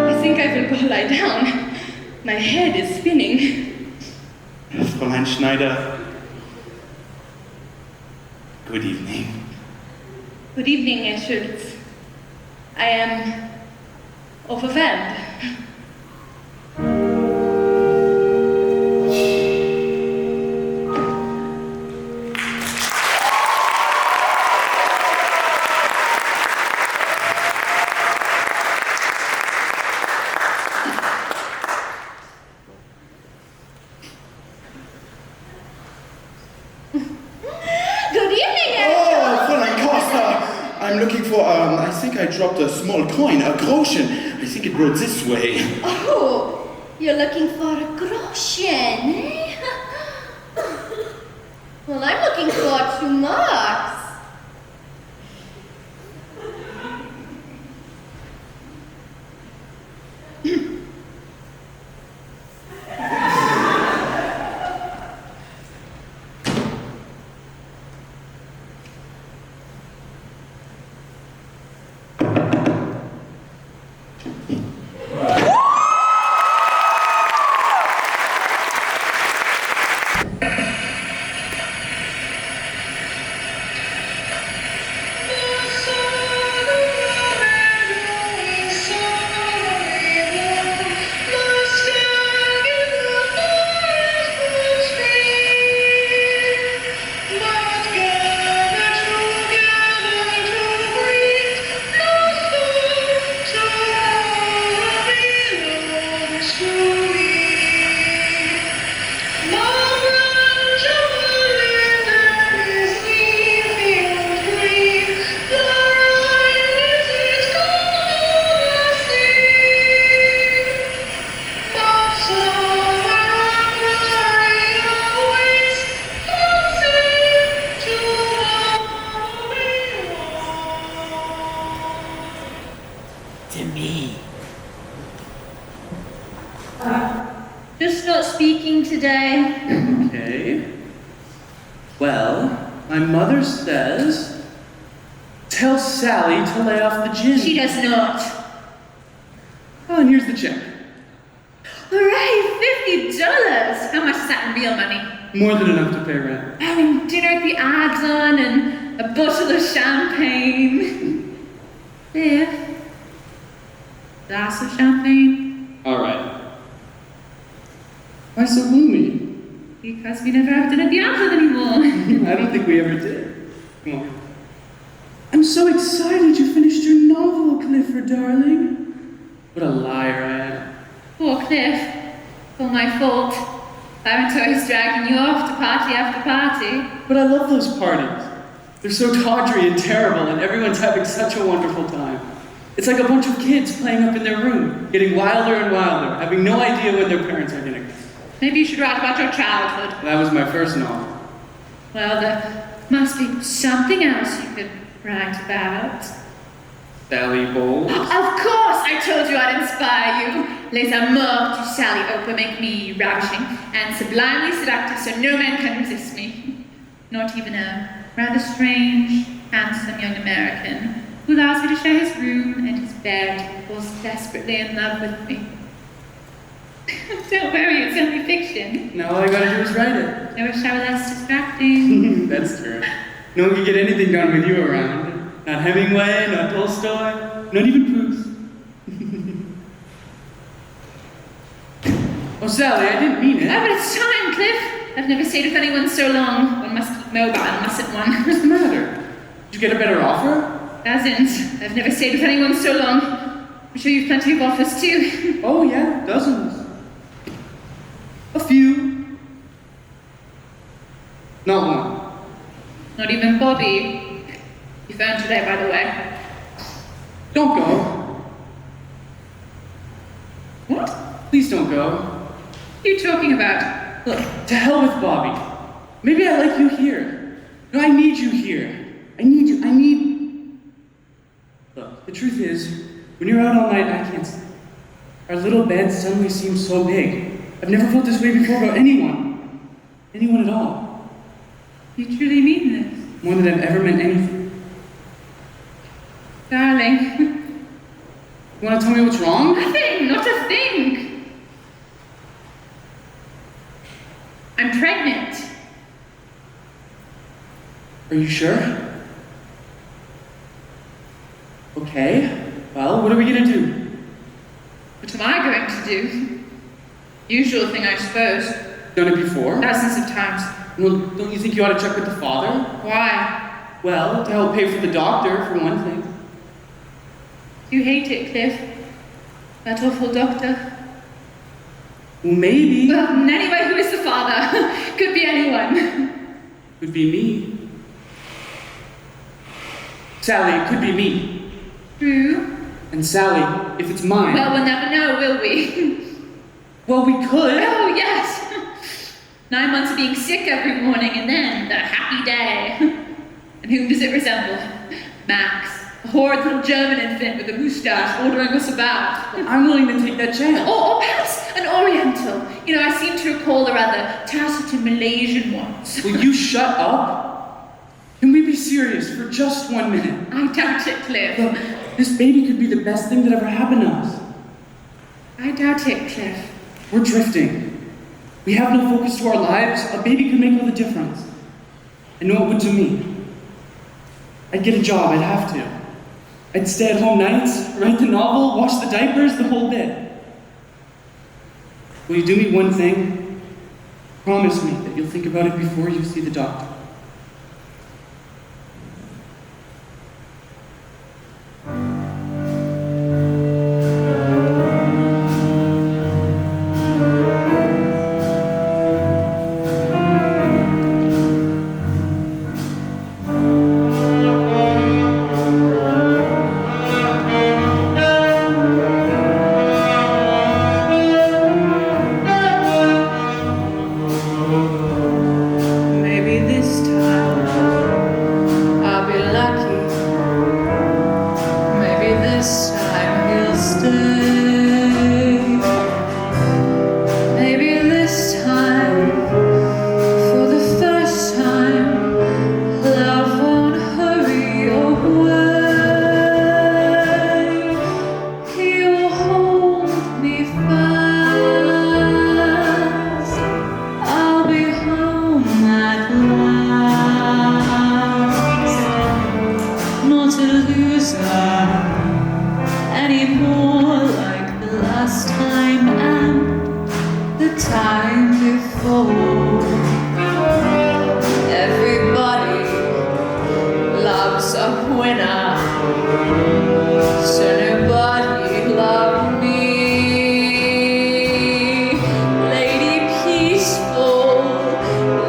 I think I will go lie down. My head is spinning. Fräulein Schneider, good evening. Good evening, Herr Schultz. I am overwhelmed. Good evening, Oh, Fräulein Costa! I'm looking for, I think I dropped a small coin, a groschen. I think it rode this way. Oh, you're looking for a groschen, eh? Well, I'm looking for 2 marks. to me. Just not speaking today. Okay. Well, my mother says, tell Sally to lay off the gin. She does not. Oh, and here's the check. Hooray, $50! How much is that in real money? More than enough to pay rent. Having dinner at the Adlon and a bottle of champagne. There. Glass of champagne. All right. Why so gloomy? Because we never have dinner at the Adlon anymore. I don't think we ever did. Come on. I'm so excited you finished your novel, Clifford, darling. What a liar I am. Poor Cliff. All my fault. I went always dragging you off to party after party. But I love those parties. They're so tawdry and terrible, and everyone's having such a wonderful time. It's like a bunch of kids playing up in their room, getting wilder and wilder, having no idea when their parents are gonna come. Maybe you should write about your childhood. That was my first novel. Well, there must be something else you could write about. Sally Bowles. Of course, I told you I'd inspire you. Les amours du Sally Oak will make me ravishing and sublimely seductive so no man can resist me. Not even a rather strange, handsome young American who allows me to share his room and his bed, falls desperately in love with me. Don't worry, it's only fiction. Now all I gotta do is write it. I wish I were less distracting. That's true. No one can get anything done with you around. Not Hemingway, not Tolstoy, not even Proust. Oh, Sally, I didn't mean it. Oh, but it's time, Cliff. I've never stayed with anyone so long. One must keep mobile, mustn't one? What's the matter? Did you get a better offer? Dozens. I've never stayed with anyone so long. I'm sure you've plenty of offers too. Oh, yeah, dozens. A few. Not one. Not even Bobby. You phoned today, by the way. Don't go. What? Please don't go. What are you talking about? Look, to hell with Bobby. Maybe I like you here. No, I need you here. I need... Look, the truth is, when you're out all night, I can't sleep. Our little bed suddenly seems so big. I've never felt this way before about anyone. Anyone at all. You truly mean this? More than I've ever meant anything. Darling. You want to tell me what's wrong? Nothing, not a thing. I'm pregnant. Are you sure? Okay. Well, what are we gonna do? What am I going to do? Usual thing, I suppose. Done it before? Dozens of times. Well, don't you think you ought to check with the father? Why? Well, to help pay for the doctor, for one thing. You hate it, Cliff. That awful doctor. Well, maybe. Well, anyway, who is the father? Could be anyone. Could be me. Sally, it could be me. True. And Sally, if it's mine. Well, we'll never know, will we? Well, we could. Oh, yes. 9 months of being sick every morning, and then the happy day. And whom does it resemble? Max. A horrid little German infant with a moustache ordering us about. I'm willing to take that chance. Or perhaps an Oriental. You know, I seem to recall a rather taciturn Malaysian once. Will you shut up? Can we be serious for just 1 minute? I doubt it, Cliff. Look, this baby could be the best thing that ever happened to us. I doubt it, Cliff. We're drifting. We have no focus to our lives. A baby could make all the difference. I know it would to me. I'd get a job, I'd have to. I'd stay at home nights, write the novel, wash the diapers, the whole bit. Will you do me one thing? Promise me that you'll think about it before you see the doctor. Maybe this last time and the time before. Everybody loves a winner, so nobody loved me. Lady peaceful,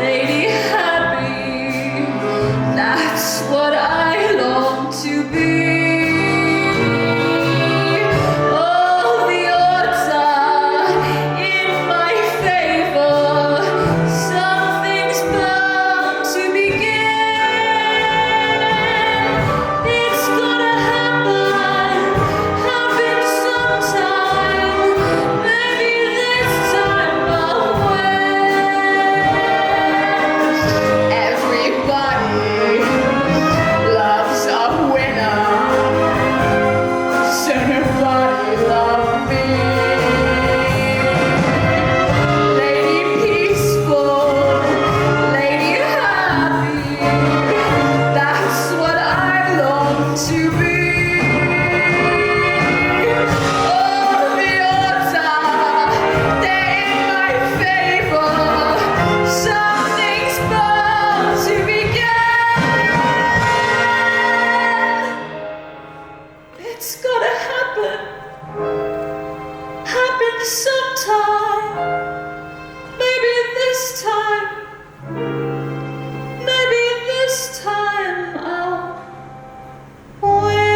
lady happy, that's what I long to be. All the odds are in my favor, something's bound to begin. It's gonna happen sometime. Maybe this time I'll win. Everybody loves a winner, so nobody loved me. Lady peaceful, lady happy, that's what I long to be. All the odds are they're in my favor, something's bound to begin. It's gotta happen sometime. Maybe this time I'll win.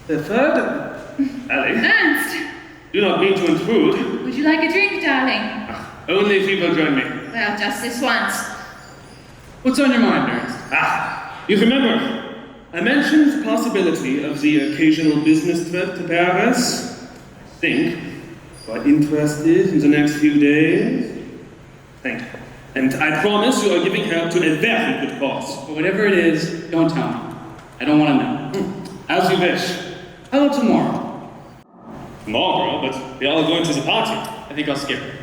The third? Ali, Ernst, do not mean to intrude. would you like a drink, darling? Only if you will join me. Well, just this once. What's on your mind, Ernst? You remember, I mentioned the possibility of the occasional business trip to Paris. I think you are interested in the next few days. Thank you. And I promise you are giving help to a very good cause. But whatever it is, don't tell me. I don't want to know. As you wish. How about tomorrow? Tomorrow, but we are all going to the party. I think I'll skip it.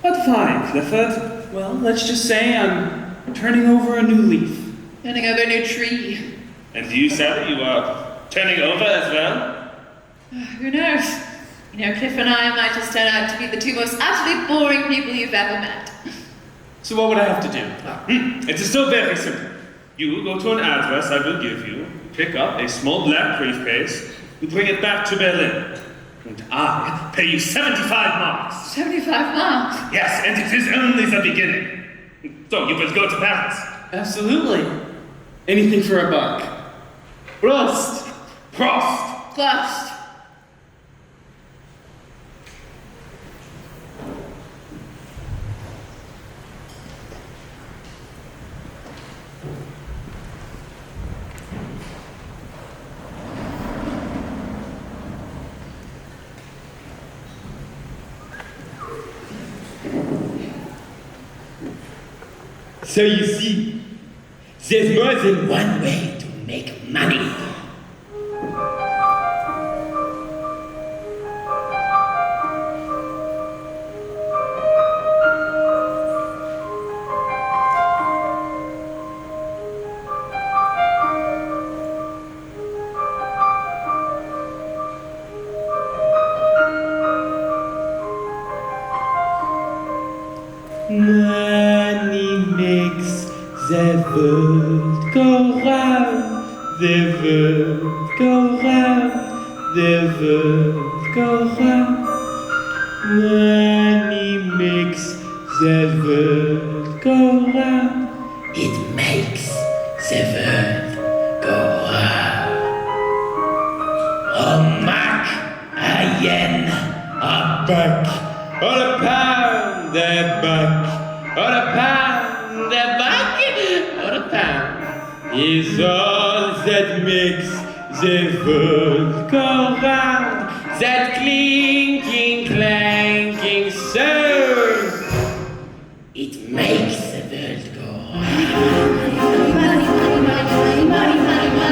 What fine, Clifford? Well, let's just say I'm turning over a new leaf. Turning over a new tree. And you, Sally, you are turning over as well? Who knows? You know, Cliff and I might just turn out to be the two most utterly boring people you've ever met. So what would I have to do? It is so very simple. You go to an address I will give you, pick up a small black briefcase, you bring it back to Berlin. And I pay you 75 marks. 75 marks? Yes, and it is only the beginning. So you will go to Paris. Absolutely. Anything for a buck. Prost! Prost! Plus. So you see, there's more than one way to make money. Money makes the world go round, the world go round, the world go round. Money makes the world go round. It makes the world go round. A mark, a yen, a buck, or a pound, a buck, or a pound, a buck, or a pound is all that makes the world go round. That clinking, clanking sound, it makes the world go round. Money, money, money, money, money, money, money, money.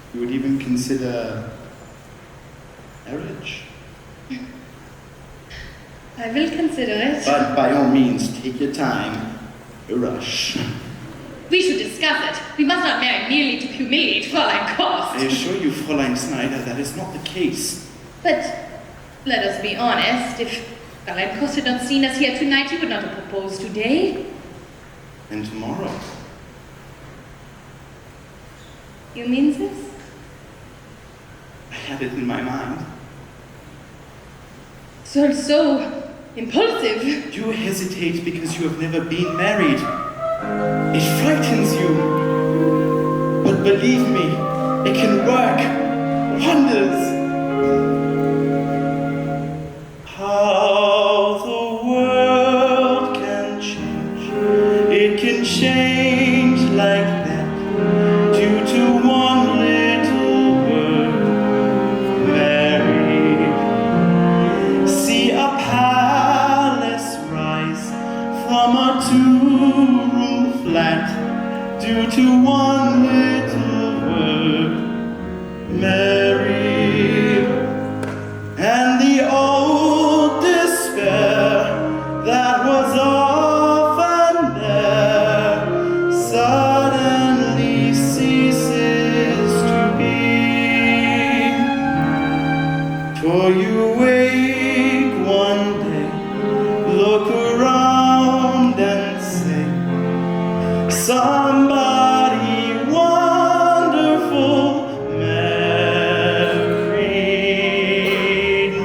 You would even consider marriage. I will consider it. But by all means, take your time. No rush. We should discuss it. We must not marry merely to humiliate Fräulein Kost. I assure you, Fräulein Snyder, that is not the case. But let us be honest. If Fräulein Kost had not seen us here tonight, he would not have proposed today. And tomorrow. You mean this? I had it in my mind. So impulsive. You hesitate because you have never been married. It frightens you. But believe me, it can work wonders. How the world can change. It can change like that due to one little word, married. See a palace rise from a two-room flat due to one little word, married. And the old despair that was often there suddenly ceases to be. For you wake one day, look around and say, somebody wonderful married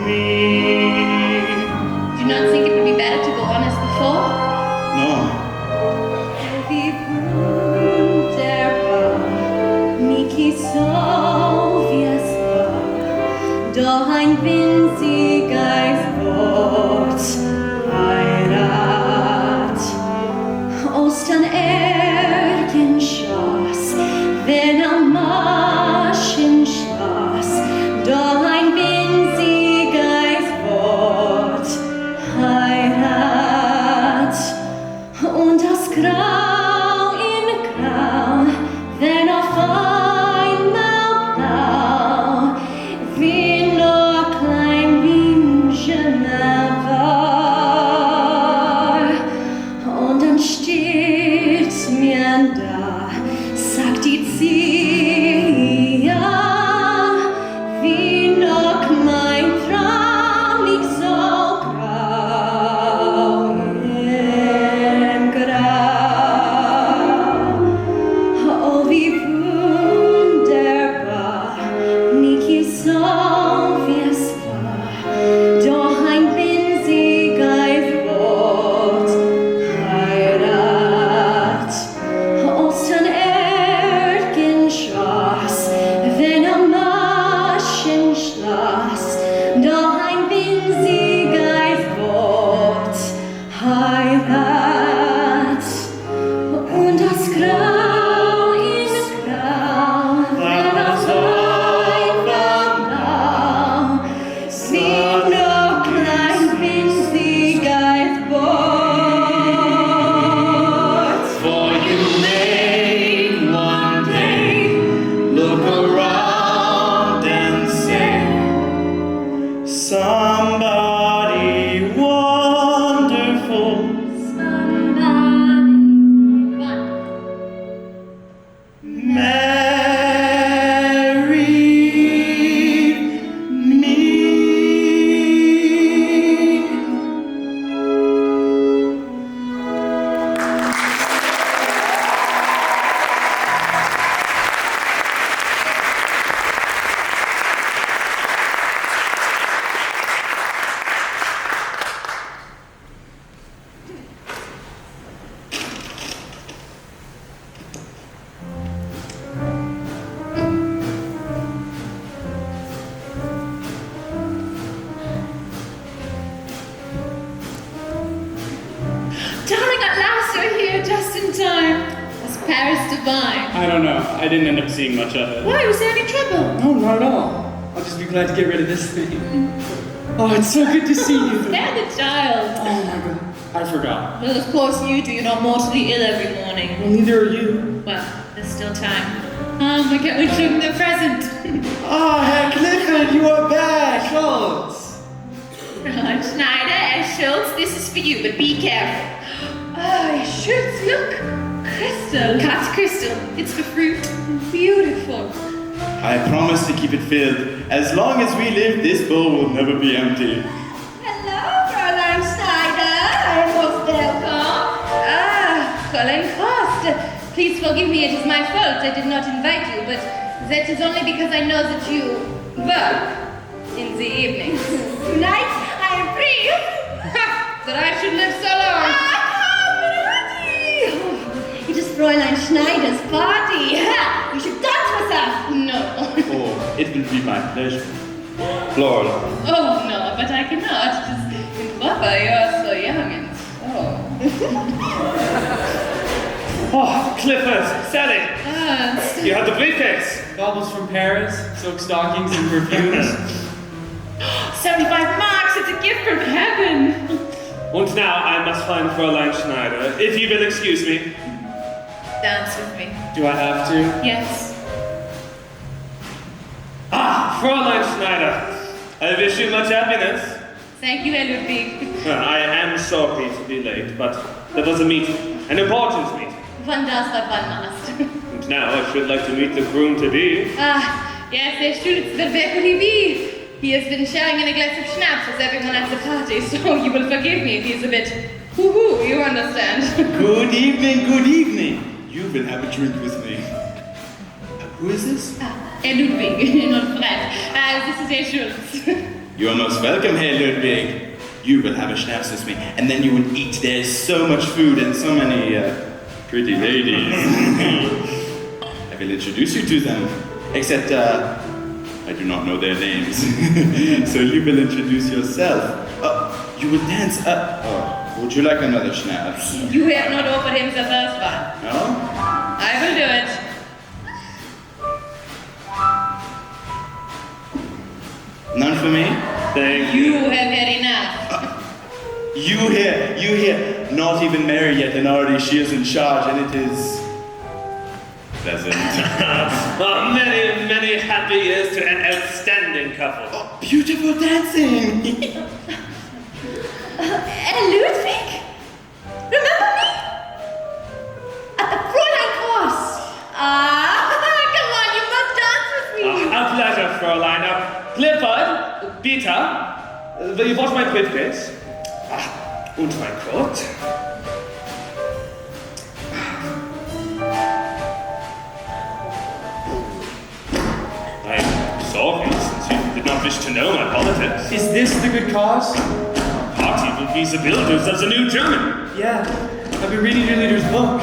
me. Do you not think it would be better to go on as before? No. Wie wunderbar, Niki so wie es war, doch ein winziges Wort, Heirat. Ostern Ergenschoss, wenn am Maschenschloss, doch ein winziges Wort, Heirat. Und das Grau in Grau, wenn auf einmal blau, wie nur klein wie Genève war. Und dann steht's mir da, sagt die Zia, wie noch mein Traum nicht so grau im Grau. Oh, wie wunderbar, Niki so wie es war, doch ein winziges Wort, Heirat. Ostern Ergenschoss, wenn am Maschenschloss, doch ein winziges Wort, Heirat. Und das Grau ist grau, wenn auf einmal blau, wie nur klein winziges Wort. For you may one day look around and say, somebody wonderful married me. Darling, at last you're here just in time. Was Paris divine? I don't know. I didn't end up seeing much of it. Why? Was there any trouble? No, not at all. I'll just be glad to get rid of this thing. Oh, it's so good to see you. Spare the child. Oh my god. I forgot. Well, of course you do. You're not mortally ill every morning. Well, neither are you. Well, there's still time. I can't wait to show them their present. Ah, Herr Clifford, you are back! Schultz! Fräulein Schneider, Herr Schultz, this is for you, but be careful. Oh, Schultz, look! Crystal. Cut crystal. It's for fruit. Beautiful. I promise to keep it filled. As long as we live, this bowl will never be empty. Hello, Fräulein Schneider. I am most welcome. Fräulein Frost. Please forgive me, it is my fault. I did not invite you, but that is only because I know that you work in the evenings. Tonight, I am free. That I should live so long. It is Fräulein Schneider's party. You should dance with us. No. Oh, it will be my pleasure. Floral. Oh, no, but I cannot. It is improper. You are so young and so... Oh, Clifford, Sally, you have the briefcase. Baubles from Paris, silk stockings and perfumes. 75 marks, it's a gift from heaven. And now I must find Fräulein Schneider, if you will excuse me. Dance with me. Do I have to? Yes. Ah, Fräulein Schneider, I wish you much happiness. Thank you, Herr Ludwig. I am sorry to be late, but there was a meeting, an important meeting. One does what one must. And now I should like to meet the groom-to-be. Yes, Herr Schultz, but where could he be? He has been sharing in a glass of schnapps with everyone at the party, so you will forgive me if he's a bit hoo-hoo, you understand. Good evening, good evening. You will have a drink with me. Who is this? Herr Ludwig, not Fred. This is Herr Schultz. You are most welcome, Herr Ludwig. You will have a schnapps with me, and then you will eat. There is so much food and so many pretty ladies. I will introduce you to them, except I do not know their names. So you will introduce yourself. You will dance. Would you like another schnapps? You have not offered him the first one. No? I will do it. None for me? Thank You have had enough. You here, not even married yet, and already she is in charge, and it is pleasant. Many, many happy years to an outstanding couple. Oh, beautiful dancing! Ludwig? Remember me? At the Fräulein course. Come on, you must dance with me. A pleasure, Fräulein. Clifford, Peter, will you wash my briefcase? Und mein Coat. I'm sorry, since you did not wish to know my politics. Is this the good cause? Party will be the builders of the new German. Yeah, I've been reading your leader's book.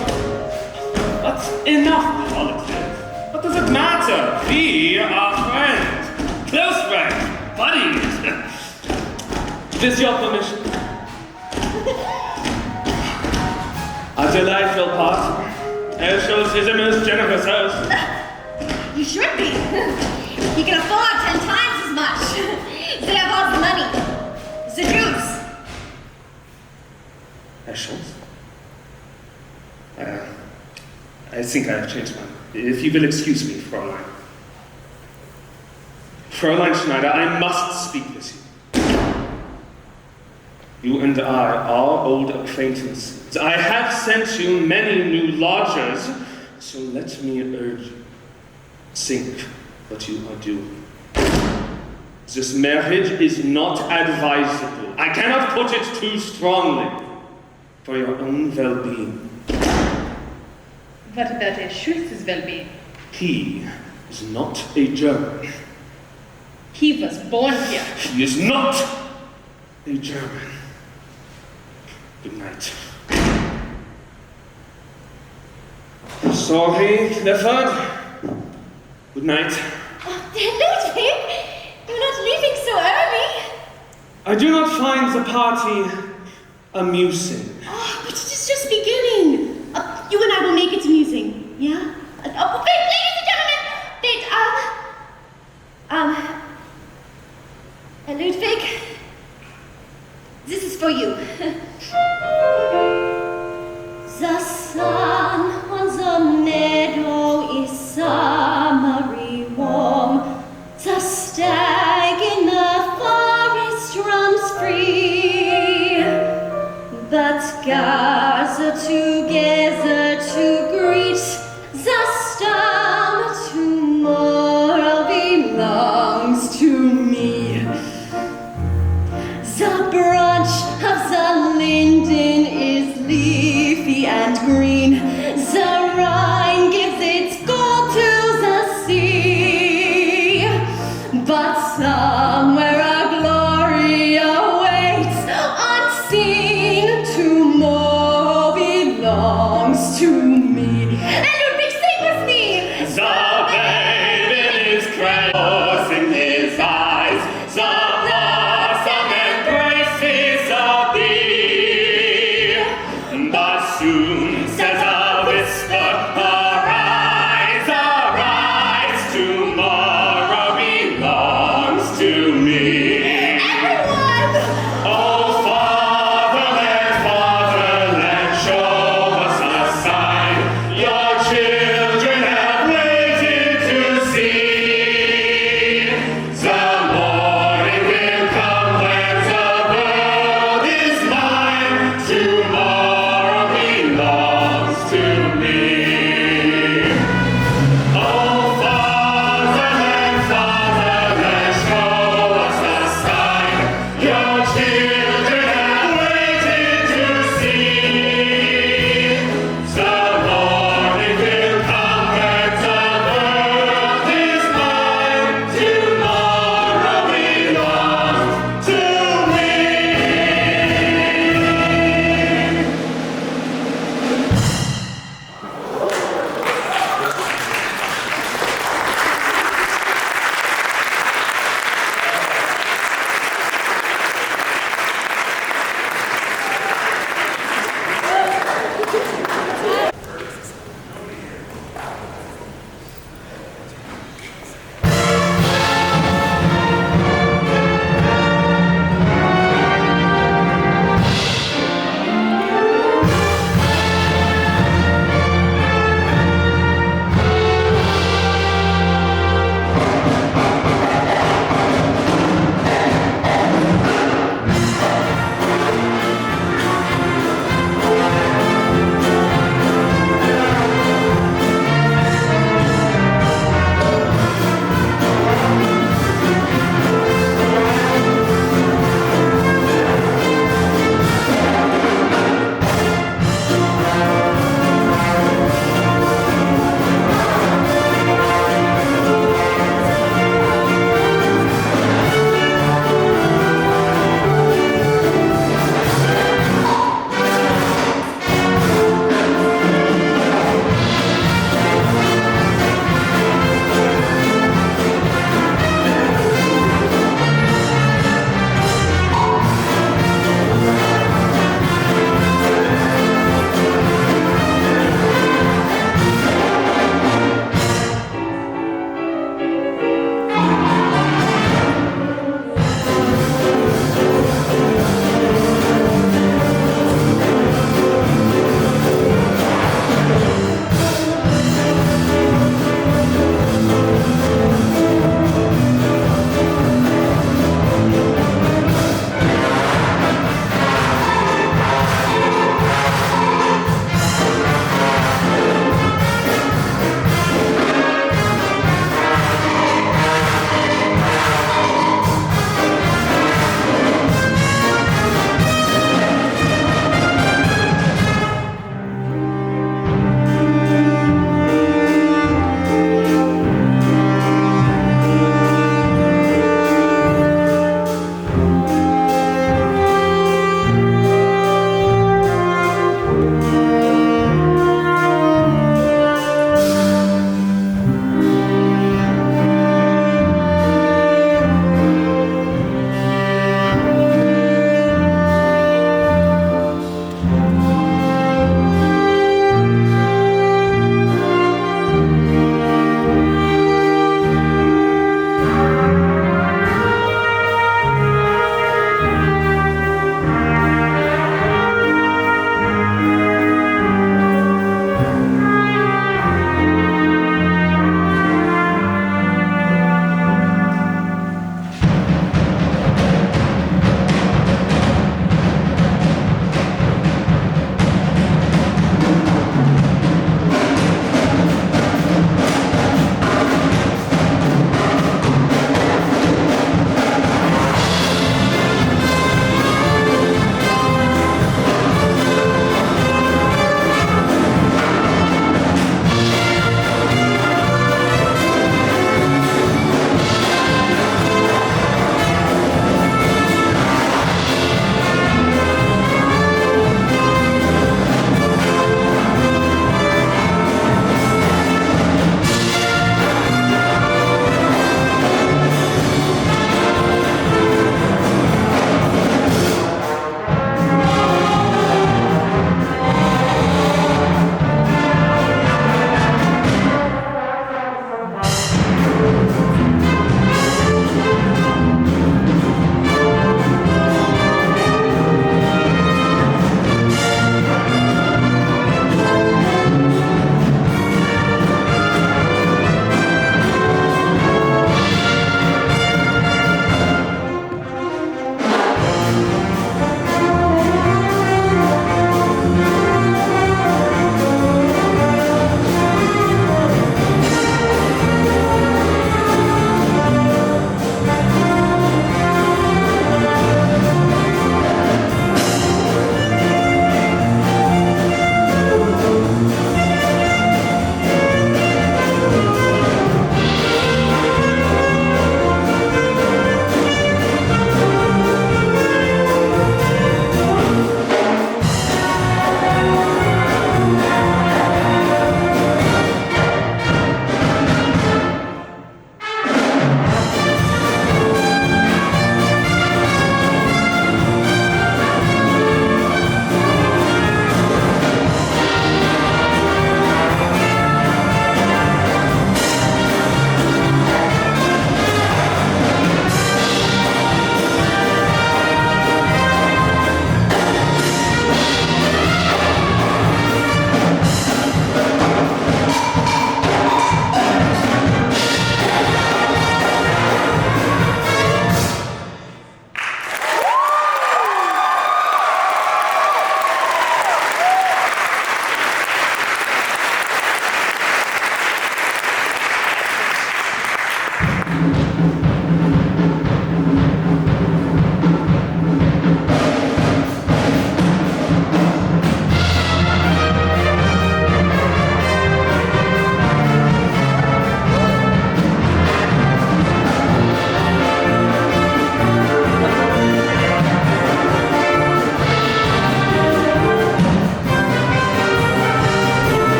But enough politics. What does it matter? We are friends. Close friends. Buddies. With your permission. A delightful party. Herr Schultz is a most generous host. You should be. You can afford 10 times as much. They have all the money. The Jews. Herr Schultz? I think I have changed my mind. If you will excuse me, Fräulein. Fräulein Schneider, I must speak with you. You and I are old acquaintances. I have sent you many new lodgers, so let me urge you. Think what you are doing. This marriage is not advisable. I cannot put it too strongly. For your own well-being. What about Herr Schultz's well-being? He is not a German. He was born here. He is not a German. Good night. Sorry, Clifford. Good night. Oh, Ludwig, you're not leaving so early. I do not find the party amusing. Oh, but it is just beginning. You and I will make it amusing, yeah? Wait, ladies and gentlemen, Ludwig, this is for you. The sun on the meadow is sun.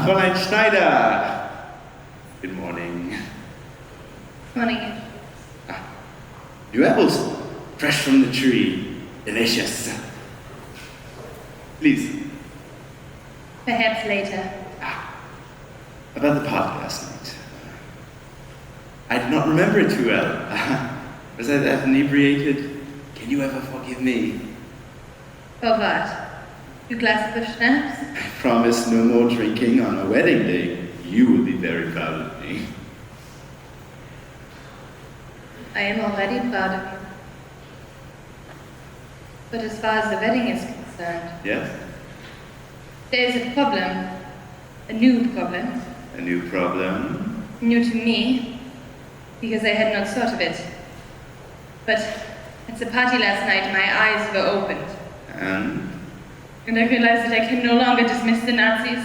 Fräulein Schneider. Good morning. Morning. New apples, fresh from the tree. Delicious. Please. Perhaps later. About the party last night. I do not remember it too well. Was I that inebriated? Can you ever forgive me? For what? 2 glasses of schnapps? I promise no more drinking on our wedding day. You will be very proud of me. I am already proud of you. But as far as the wedding is concerned, Yes? there is a problem. A new problem. A new problem? New to me, because I had not thought of it. But at the party last night, my eyes were opened. And I realized that I can no longer dismiss the Nazis.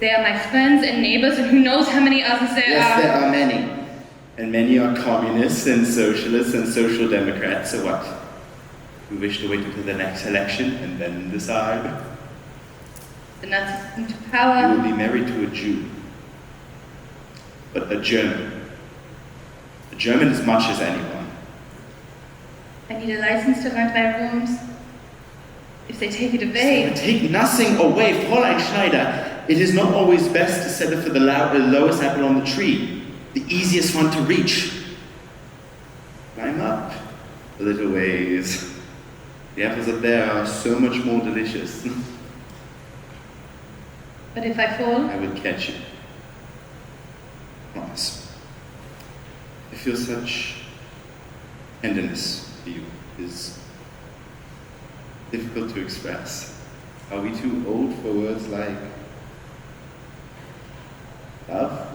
They are my friends and neighbors, and who knows how many others there Yes, are. there are many. And many are communists and socialists and social democrats. So what? You wish to wait until the next election and then decide? The Nazis come to You will power. be married to a Jew. But a German. A German as much as anyone. I need a license to rent my rooms. If they take it away, Take nothing away, Fräulein Schneider. It is not always best to settle for the lowest apple on the tree, the easiest one to reach. Climb up a little ways. The apples up there are so much more delicious. but if I fall, I will catch you. Promise. I feel such tenderness for you. It is difficult to express. Are we too old for words like love?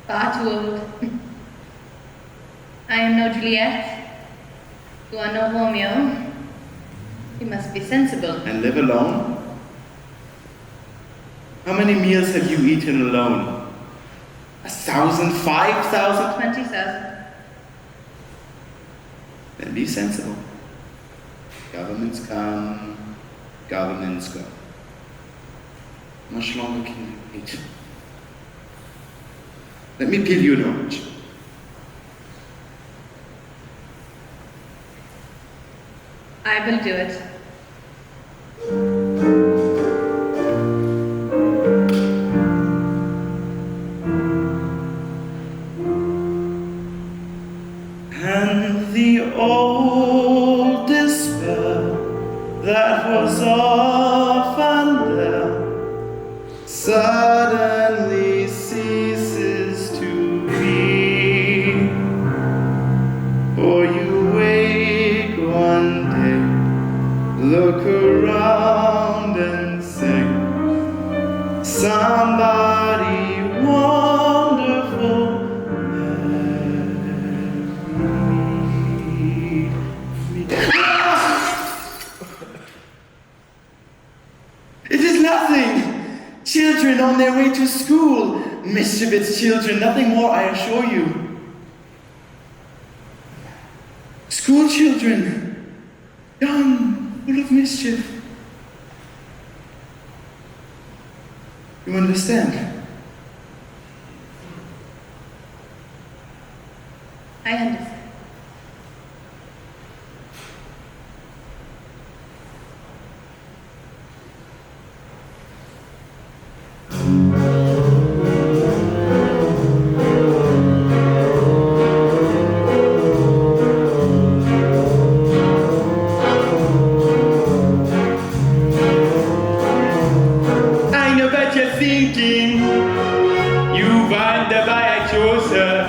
far too old. I am no Juliet. You are no Romeo. You must be sensible. And live alone? How many meals have you eaten alone? 1,000? 5,000? 20,000. Then be sensible. Governments come, governments go. How much longer can you wait? Let me peel you an orange. I will do it. And the old despair that was often there suddenly ceases to be. For you wake one day, look around and sing, somebody wonderful It is nothing! Children on their way to school! Mischievous children, nothing more, I assure you. School children, young, full of mischief. You understand? I understand. I know what you're thinking. You wonder why I chose her.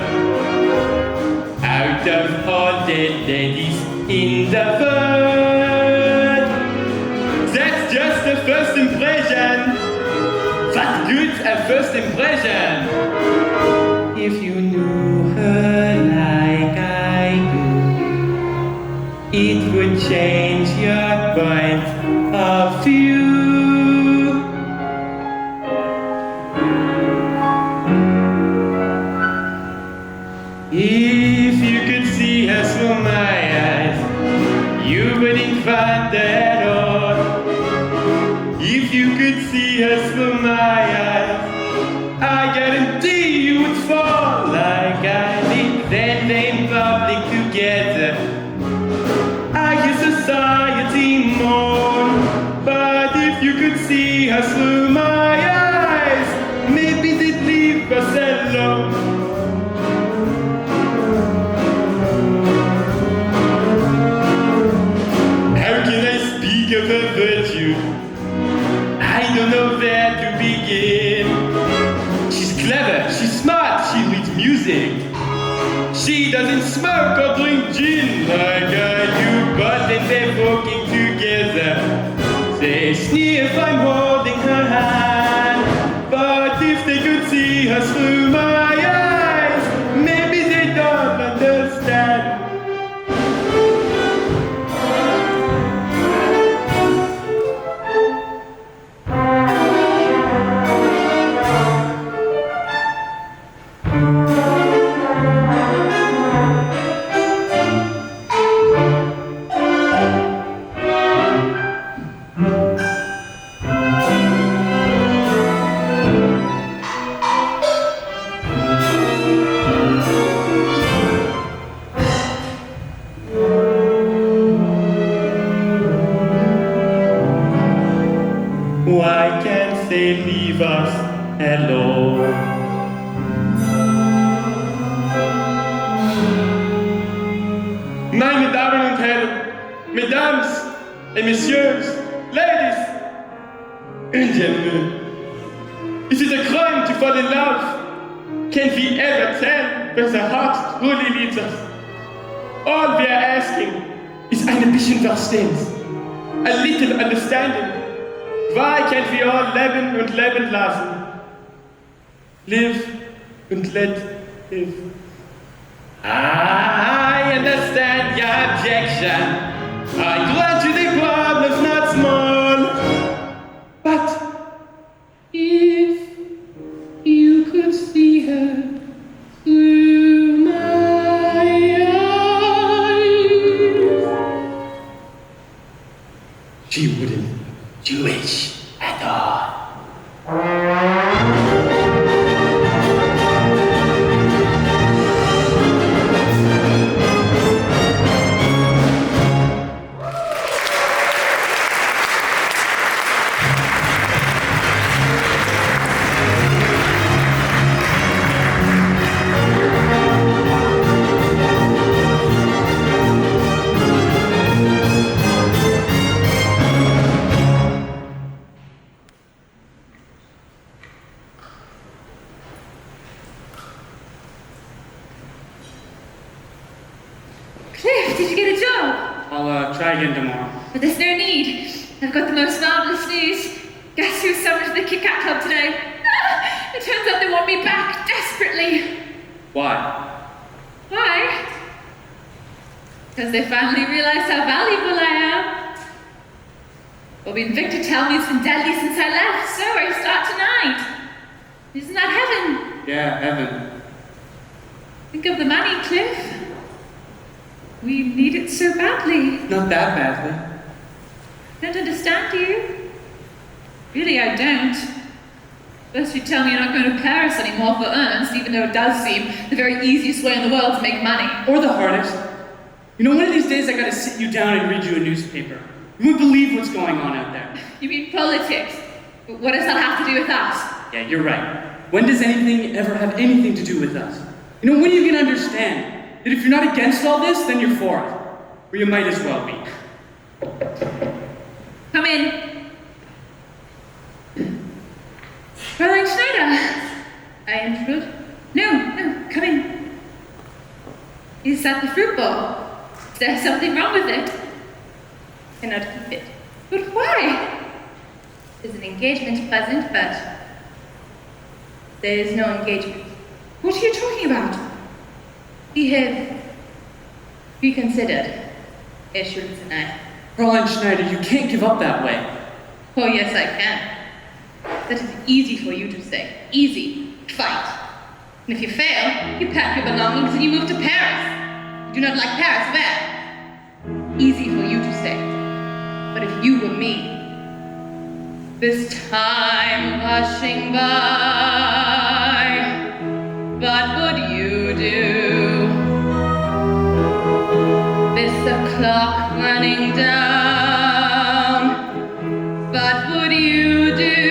Out of all the ladies in the world. That's just a first impression. What good's a first impression? If you knew her like I do, it would change your point of view. If you could see her through my eyes, you wouldn't find that odd. If you could her through my eyes. Maybe they'd leave us alone. How can I speak of her virtue? I don't know where to begin. She's clever, she's smart, she reads music. She doesn't smoke or drink gin like I do, but then they're working together. They sneer if I'm holding her hand, but if they could see her through my eyes, maybe they don't understand. Why can't they leave us alone? Meine Damen und Herren, Mesdames et Messieurs, ladies and gentlemen, is it a crime to fall in love? Can we ever tell where the heart truly leads us? All we are asking is ein bisschen Verständnis, a little understanding. Why can't we all leben und leben lassen? Live und let live. I understand your objection. I grant you the problem's not small. But if you could see her through my eyes, she wouldn't Jewish at all. Cliff, did you get a job? I'll try again tomorrow. But there's no need. I've got the most marvelous news. Guess who's summoned to the Kit Kat Club today? Ah, it turns out they want me back desperately. Why? Why? Because they finally realized how valuable I am. Well, Victor tell me it's been deadly since I left, so I start tonight. Isn't that heaven? Yeah, heaven. Think of the money, Cliff. We need it so badly. Not that badly. Don't understand you. Really, I don't. First you tell me you're not going to Paris anymore for Ernst, even though it does seem the very easiest way in the world to make money. Or the hardest. You know, one of these days I gotta sit you down and read you a newspaper. You won't believe what's going on out there. You mean politics? What does that have to do with us? Yeah, you're right. When does anything ever have anything to do with us? You know, when are you gonna understand that if you're not against all this, then you're for it? Or you might as well be. Come in. Fräulein Schneider. I intrude? No, come in. Is that the fruit bowl? Is there something wrong with it? Cannot keep it. But why? Is an engagement present, but there is no engagement. What are you talking about? We have reconsidered, Herr Schultz and I. Fräulein Schneider, you can't give up that way. Oh, yes, I can. That is easy for you to say. Easy. Fight. And if you fail, you pack your belongings and you move to Paris. You do not like Paris, where? Easy for you to say. But if you were me, this time rushing by, what would you do? This the clock running down, what would you do?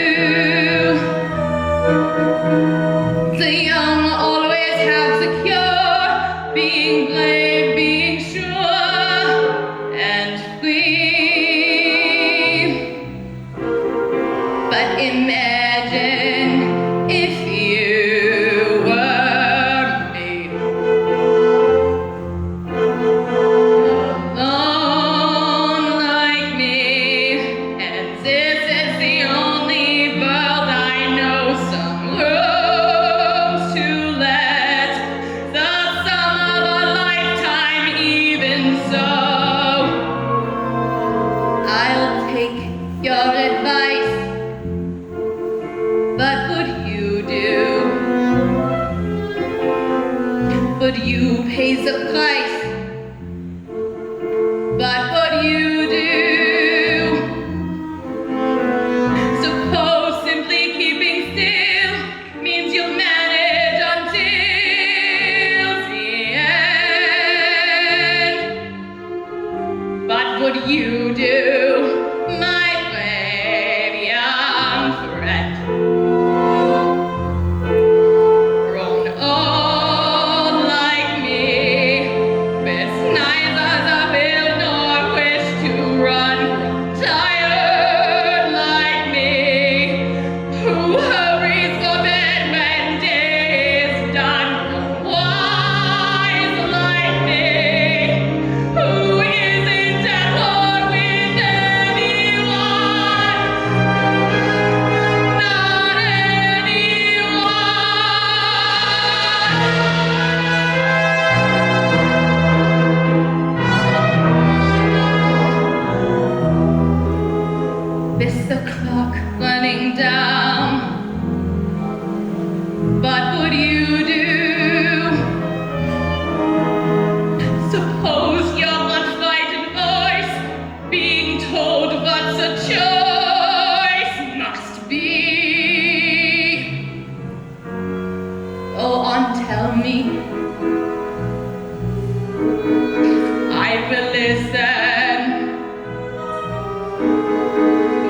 listen.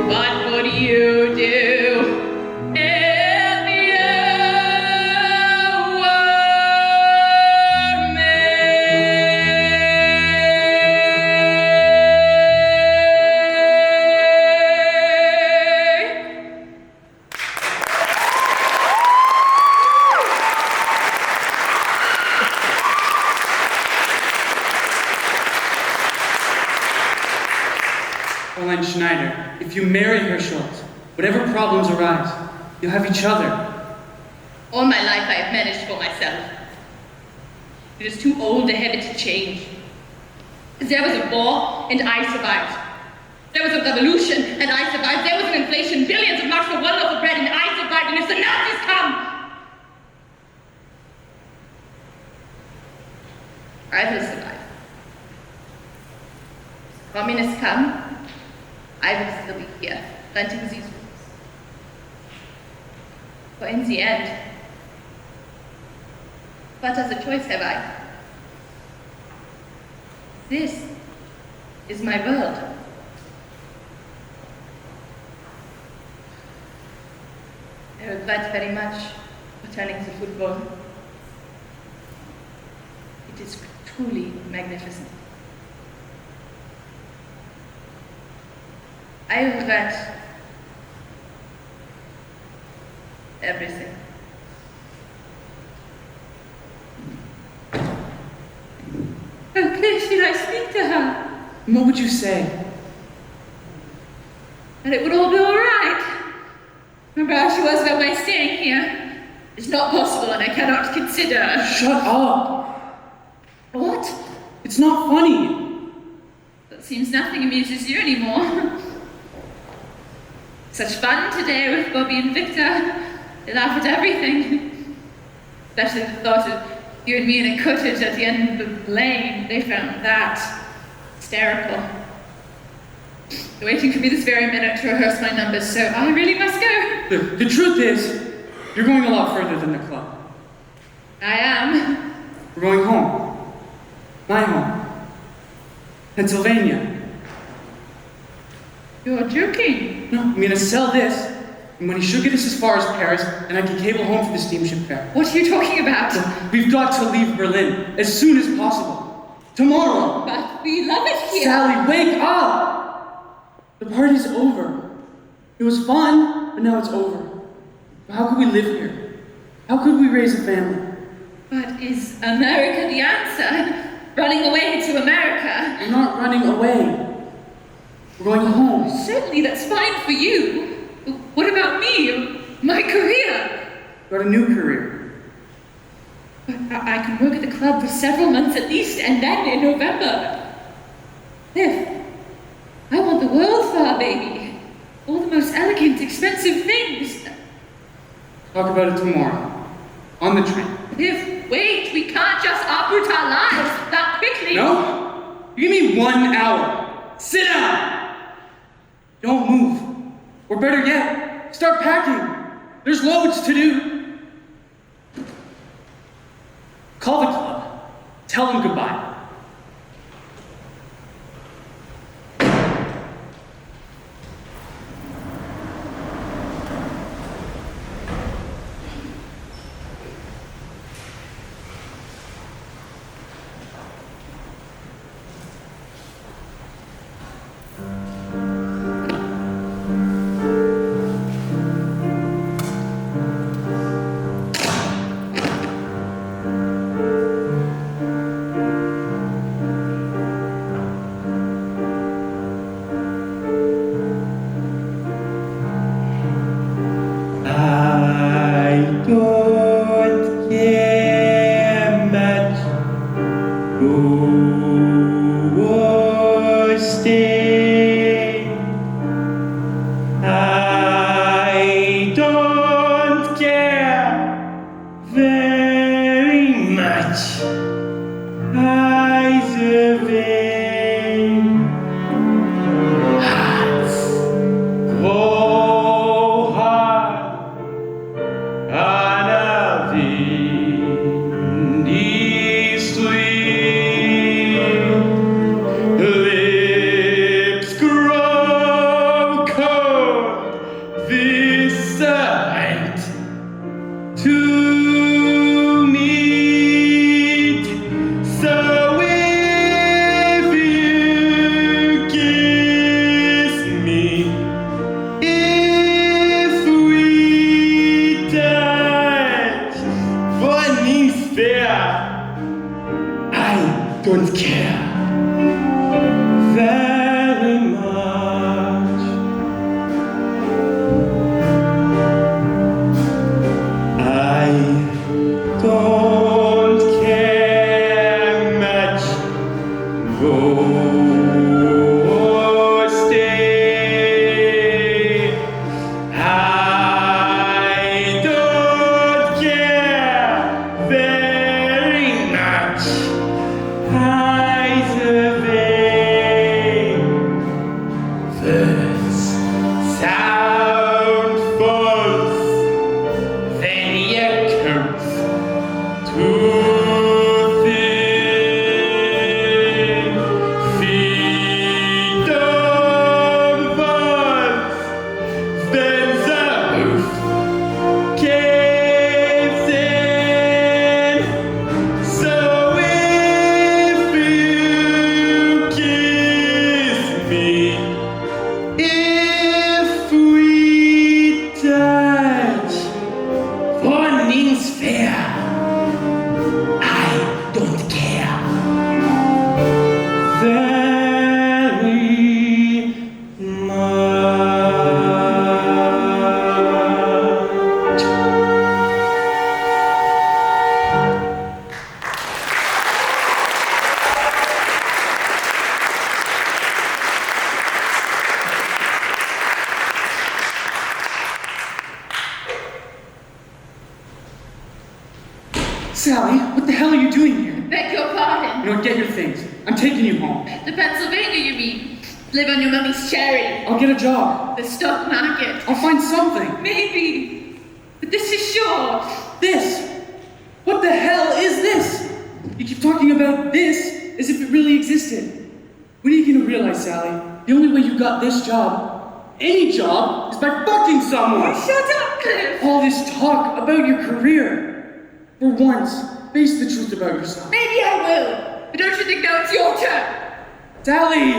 What would you do if you were me? Fräulein Schneider, if you marry Herr Schultz, whatever problems arise, you'll have each other. All my life I have managed for myself. It is too old a habit to change. There was a war, and I survived. There was a revolution, and I survived. There was an inflation, billions of marks for one loaf of bread, and I survived. And if the Nazis come, I will survive. If communists come, I will still be here, planting these roots. For in the end, what other choice have I? This is my world. I regret very much returning to football. It is truly magnificent. I regret everything. Oh, Claire, should I speak to her? And what would you say? And it would all be all right. Remember how she was about my staying here? It's not possible, and I cannot consider. Shut up! What? It's not funny. It seems nothing amuses you anymore. Such fun today with Bobby and Victor. They laugh at everything. Especially the thought of you and me in a cottage at the end of the lane. They found that hysterical. They're waiting for me this very minute to rehearse my numbers, so I really must go. The truth is, you're going a lot further than the club. I am. We're going home. My home. Pennsylvania. You're joking. No, I'm gonna sell this, and money should get us as far as Paris, and I can cable home for the steamship fare. What are you talking about? We've got to leave Berlin as soon as possible. Tomorrow. But we love it here. Sally, wake up! The party's over. It was fun, but now it's over. How could we live here? How could we raise a family? But is America the answer? Running away to America? We're not running away. We're going home. Certainly, that's fine for you. What about me? My career? Got a new career. But I can work at the club for several months at least, and then in November. Liv, I want the world for our baby. All the most elegant, expensive things. Talk about it tomorrow. On the train. Liv, wait, we can't just uproot our lives that quickly. No? You give me 1 hour. Sit down! Don't move. Or better yet, start packing. There's loads to do. Call the club. Tell them goodbye. Go or stay. I don't care very much. Either way. First sound falls, then here comes too thin. Feet on walls, then the roof caves in. So if you kiss me, if we touch, warning's fair. I don't care. Very much. Sally, what the hell are you doing here? Beg your pardon. You know, get your things. I'm taking you home. The Pennsylvania, you mean? Live on your mummy's cherry. I'll get a job. The stock market. I'll find something. Maybe. But this is sure. This? What the hell is this? You keep talking about this as if it really existed. When are you gonna realize, Sally? The only way you got this job, any job, is by fucking someone. Shut up, Cliff. All this talk about your career. For once, face the truth about yourself. Maybe I will. But don't you think now it's your turn? Sally!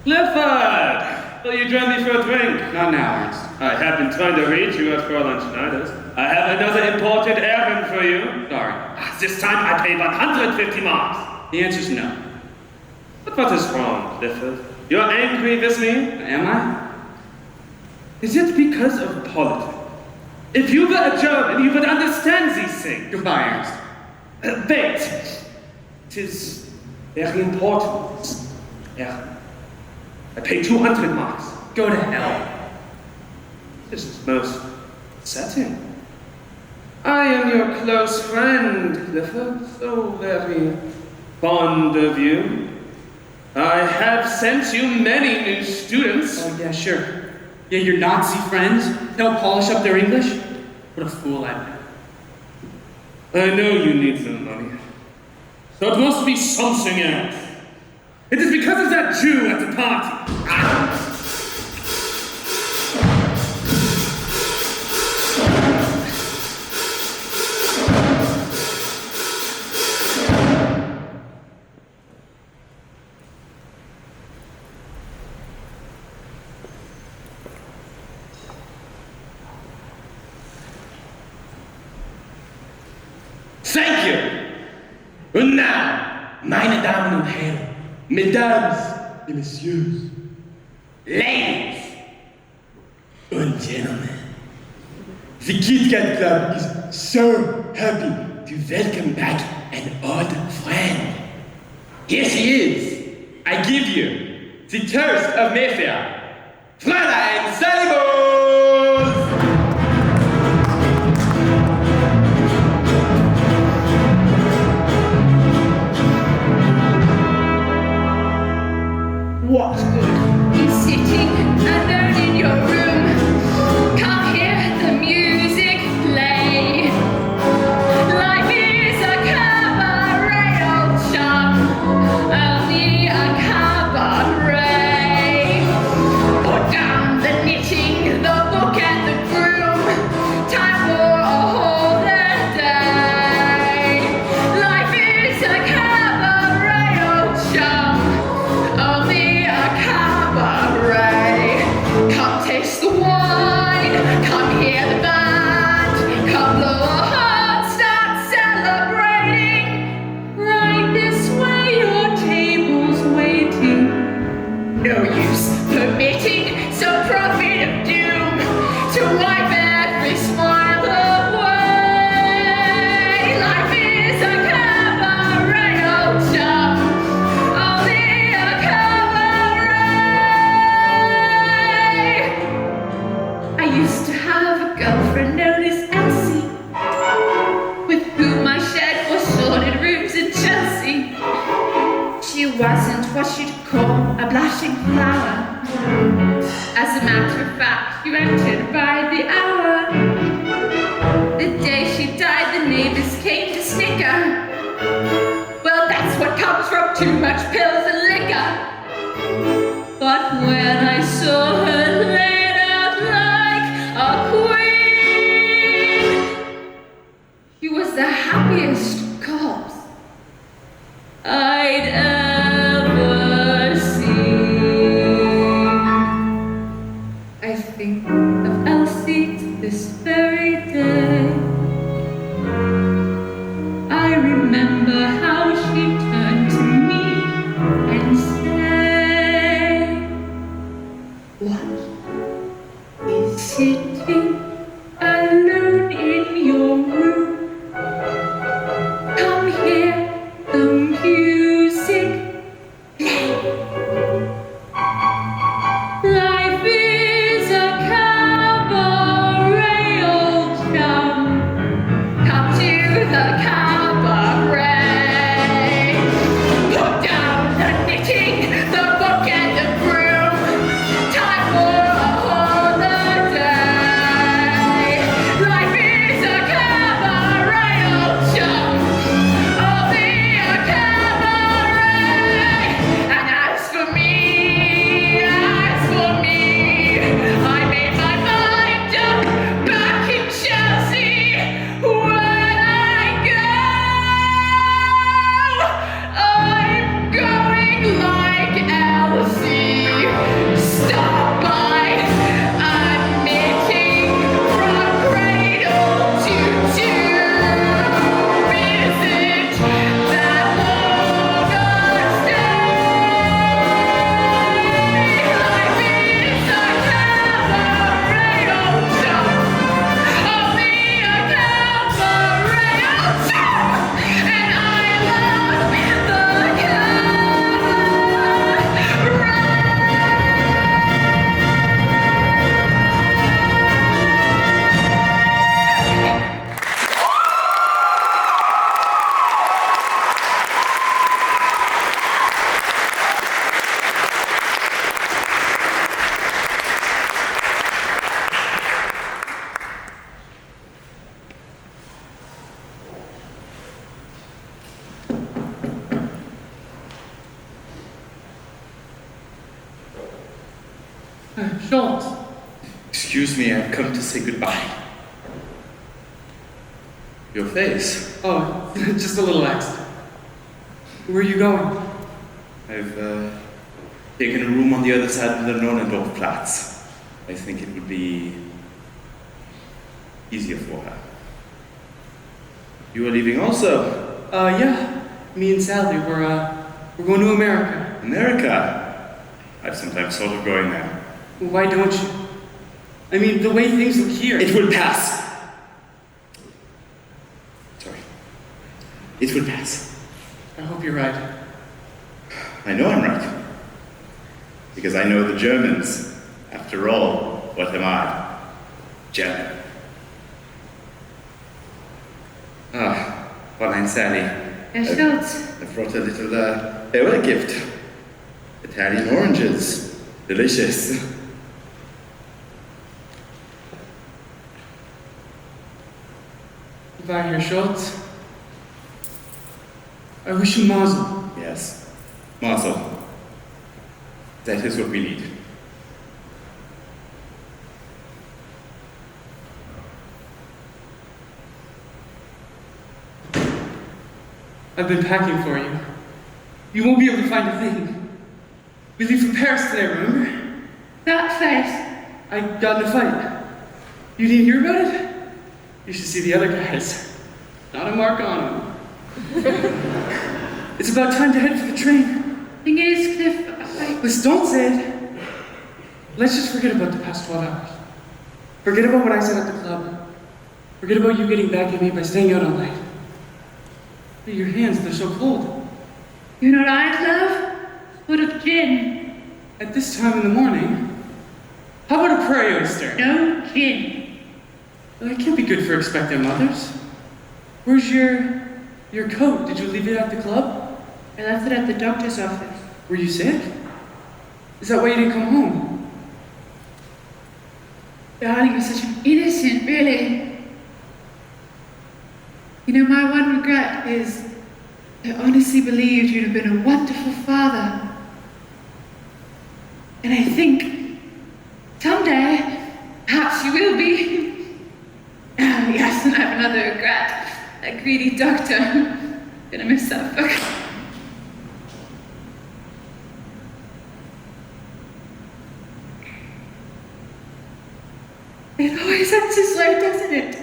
Clifford! Will you join me for a drink? Not now, Ernst. I have been trying to reach you at Fräulein Schneider's. I have another important errand for you. Sorry. This time I pay 150 marks. The answer's no. But what is wrong, Clifford? You're angry with me? Am I? Is it because of politics? If you were a German, you would understand these things. Goodbye, Ernst. Wait. It is very important. Yeah. I pay 200 marks. Go to hell. This is most upsetting. I am your close friend, Clifford, so very fond of you. I have sent you many new students. Oh, yeah, sure. Yeah, your Nazi friends help polish up their English? What a fool I've been. I know you need some money. So it must be something else. It is because of that Jew at the party. Thank you! Und now, meine Damen und Herren, Mesdames et Messieurs, Ladies and Gentlemen, the Kit Kat Club is so happy to welcome back an old friend. Here she is. I give you the toast of Mayfair, Fräulein Salibos! What good in sitting alone in your room? Come hear the music play. Life is a cabaret, old chum, only a cabaret. Put down the knitting, wasn't what you'd call a blushing flower. As a matter of fact, you entered by the hour. The day she died, the neighbors came to snicker. Well, that's what comes from too much pills and liquor. But when I saw her laid out like a queen, she was the happiest corpse I'd ever seen. I think of Elsie to this very day. I remember how she turned to me and said, "What is sitting alone in your room? Come here, the music play. Life is a cabaret, old chum. Come to the cabaret. Put down the knitting, the book and the broom. Time for a holiday. Life is a cabaret, old chum. Only a cabaret. And as for me, I made my mind up back in Chelsea. When I go, I'm going like Elsie. Stop by, I'm knitting from cradle to tomb. Isn't that long a stay? Life is a cabaret, old chum. Only a cabaret, old chum. And I love the Schultz. Excuse me, I've come to say goodbye. Your face. Oh, just a little accident. Where are you going? I've taken a room on the other side of the Nonnendorfplatz. I think it would be easier for her. You are leaving also. Yeah. Me and Sally, we're going to America. America. I've sometimes thought of going there. Well, why don't you? I mean, the way things look here. It will pass. Sorry. It will pass. I hope you're right. I know I'm right. Because I know the Germans. After all, what am I? German. Ah, Fräulein Sally. Herr Schultz. I brought a little farewell gift. Italian oranges. Delicious. Goodbye, Herr Schultz. I wish you mazel. Yes. Mazel. That is what we need. I've been packing for you. You won't be able to find a thing. We leave for Paris today, remember? That face. I got in a fight. You didn't hear about it? You should see the other guys. Not a mark on them. It's about time to head for the train. Thing is, Cliff, Listen, don't say it. Let's just forget about the past 12 hours. Forget about what I said at the club. Forget about you getting back at me by staying out all night. Your hands, they're so cold. You know what I'd love? Foot of gin. At this time in the morning? How about a prairie oyster? No gin. Well, that can't be good for expectant mothers. Where's your coat? Did you leave it at the club? I left it at the doctor's office. Were you sick? Is that why you didn't come home? Darling, you're such an innocent, really. You know, my one regret is I honestly believed you'd have been a wonderful father. And I think someday, perhaps you will be. Yes, and I have another regret. That greedy doctor. Gonna miss that book. It always ends this way, doesn't it?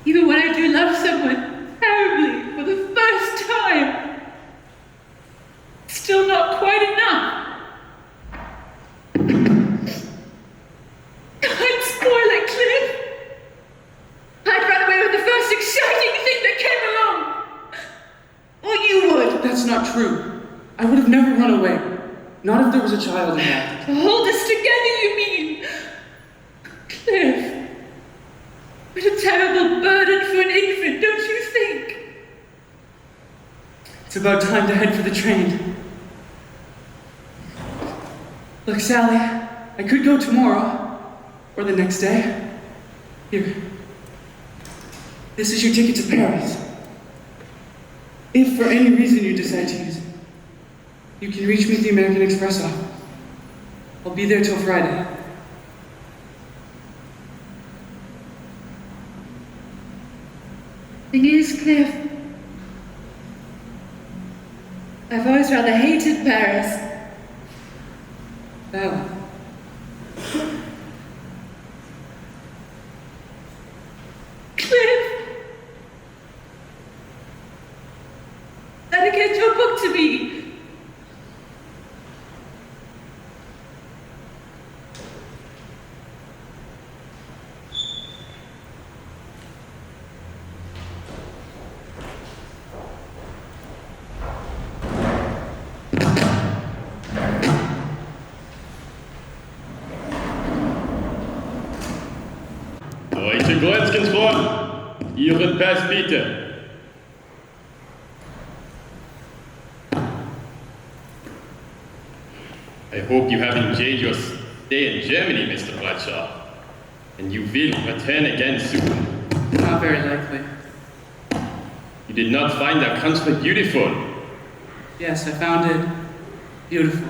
Even when I do love someone terribly for the first time, still not quite enough. I'd spoil it, Cliff. I'd run away with the first exciting thing that came along. Or you would. That's not true. I would have never run away. Not if there was a child involved. To hold us together, you mean? Cliff. What a terrible burden for an infant, don't you think? It's about time to head for the train. Look, Sally, I could go tomorrow. Or the next day. Here. This is your ticket to Paris. If for any reason you decide to use it, you can reach me at the American Express office. I'll be there till Friday. Thing is, Cliff, I've always rather hated Paris. Sally. Cliff! Dedicate your book to me. Deutsche Grenzkontrolle. Ihren Pass bitte. I hope you have enjoyed your stay in Germany, Mr. Bradshaw. And you will return again soon. Not very likely. You did not find our country beautiful. Yes, I found it beautiful.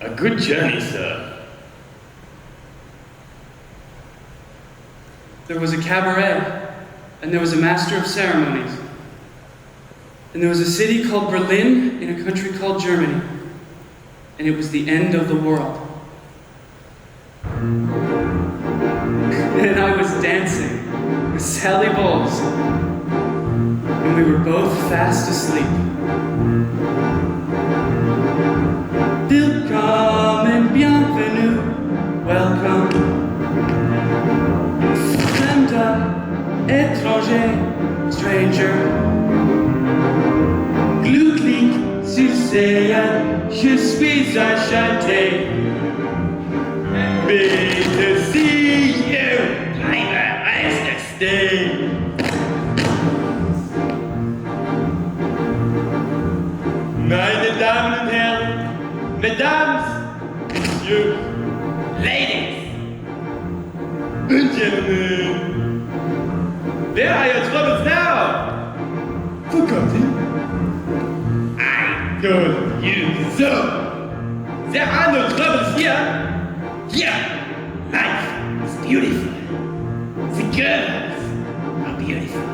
A good journey, sir. There was a cabaret, and there was a master of ceremonies. And there was a city called Berlin in a country called Germany. And it was the end of the world. And I was dancing with Sally Bowles. And we were both fast asleep. Willkommen and bienvenue. Welcome. Étranger, stranger. Glücklich zu sehen, je suis enchanté. Bitte see you, bleibe, reste, stay. Meine Damen und Herren, Mesdames, Messieurs, Ladies and Gentlemen. Where are your troubles now? Forgotten? I told you so. There are no troubles here. Here, life is beautiful. The girls are beautiful.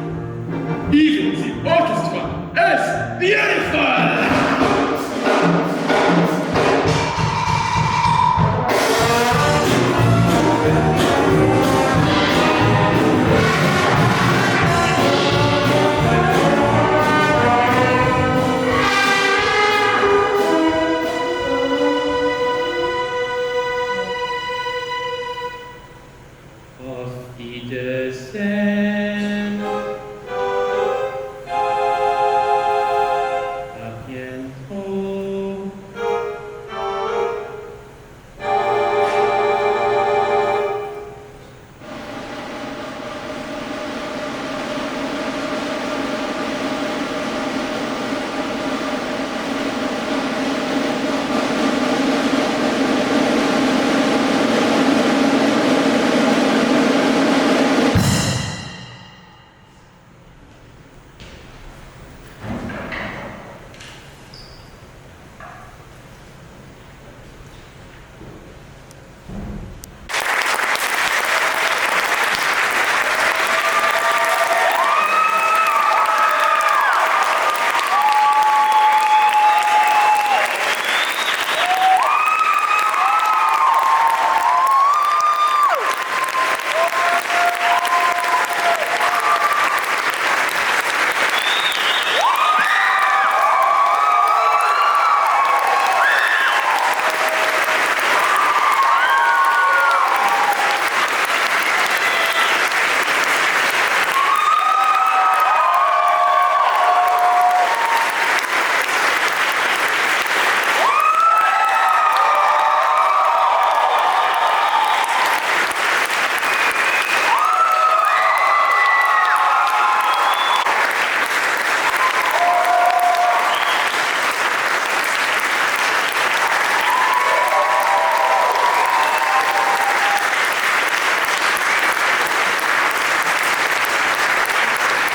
Even the orchestra is beautiful.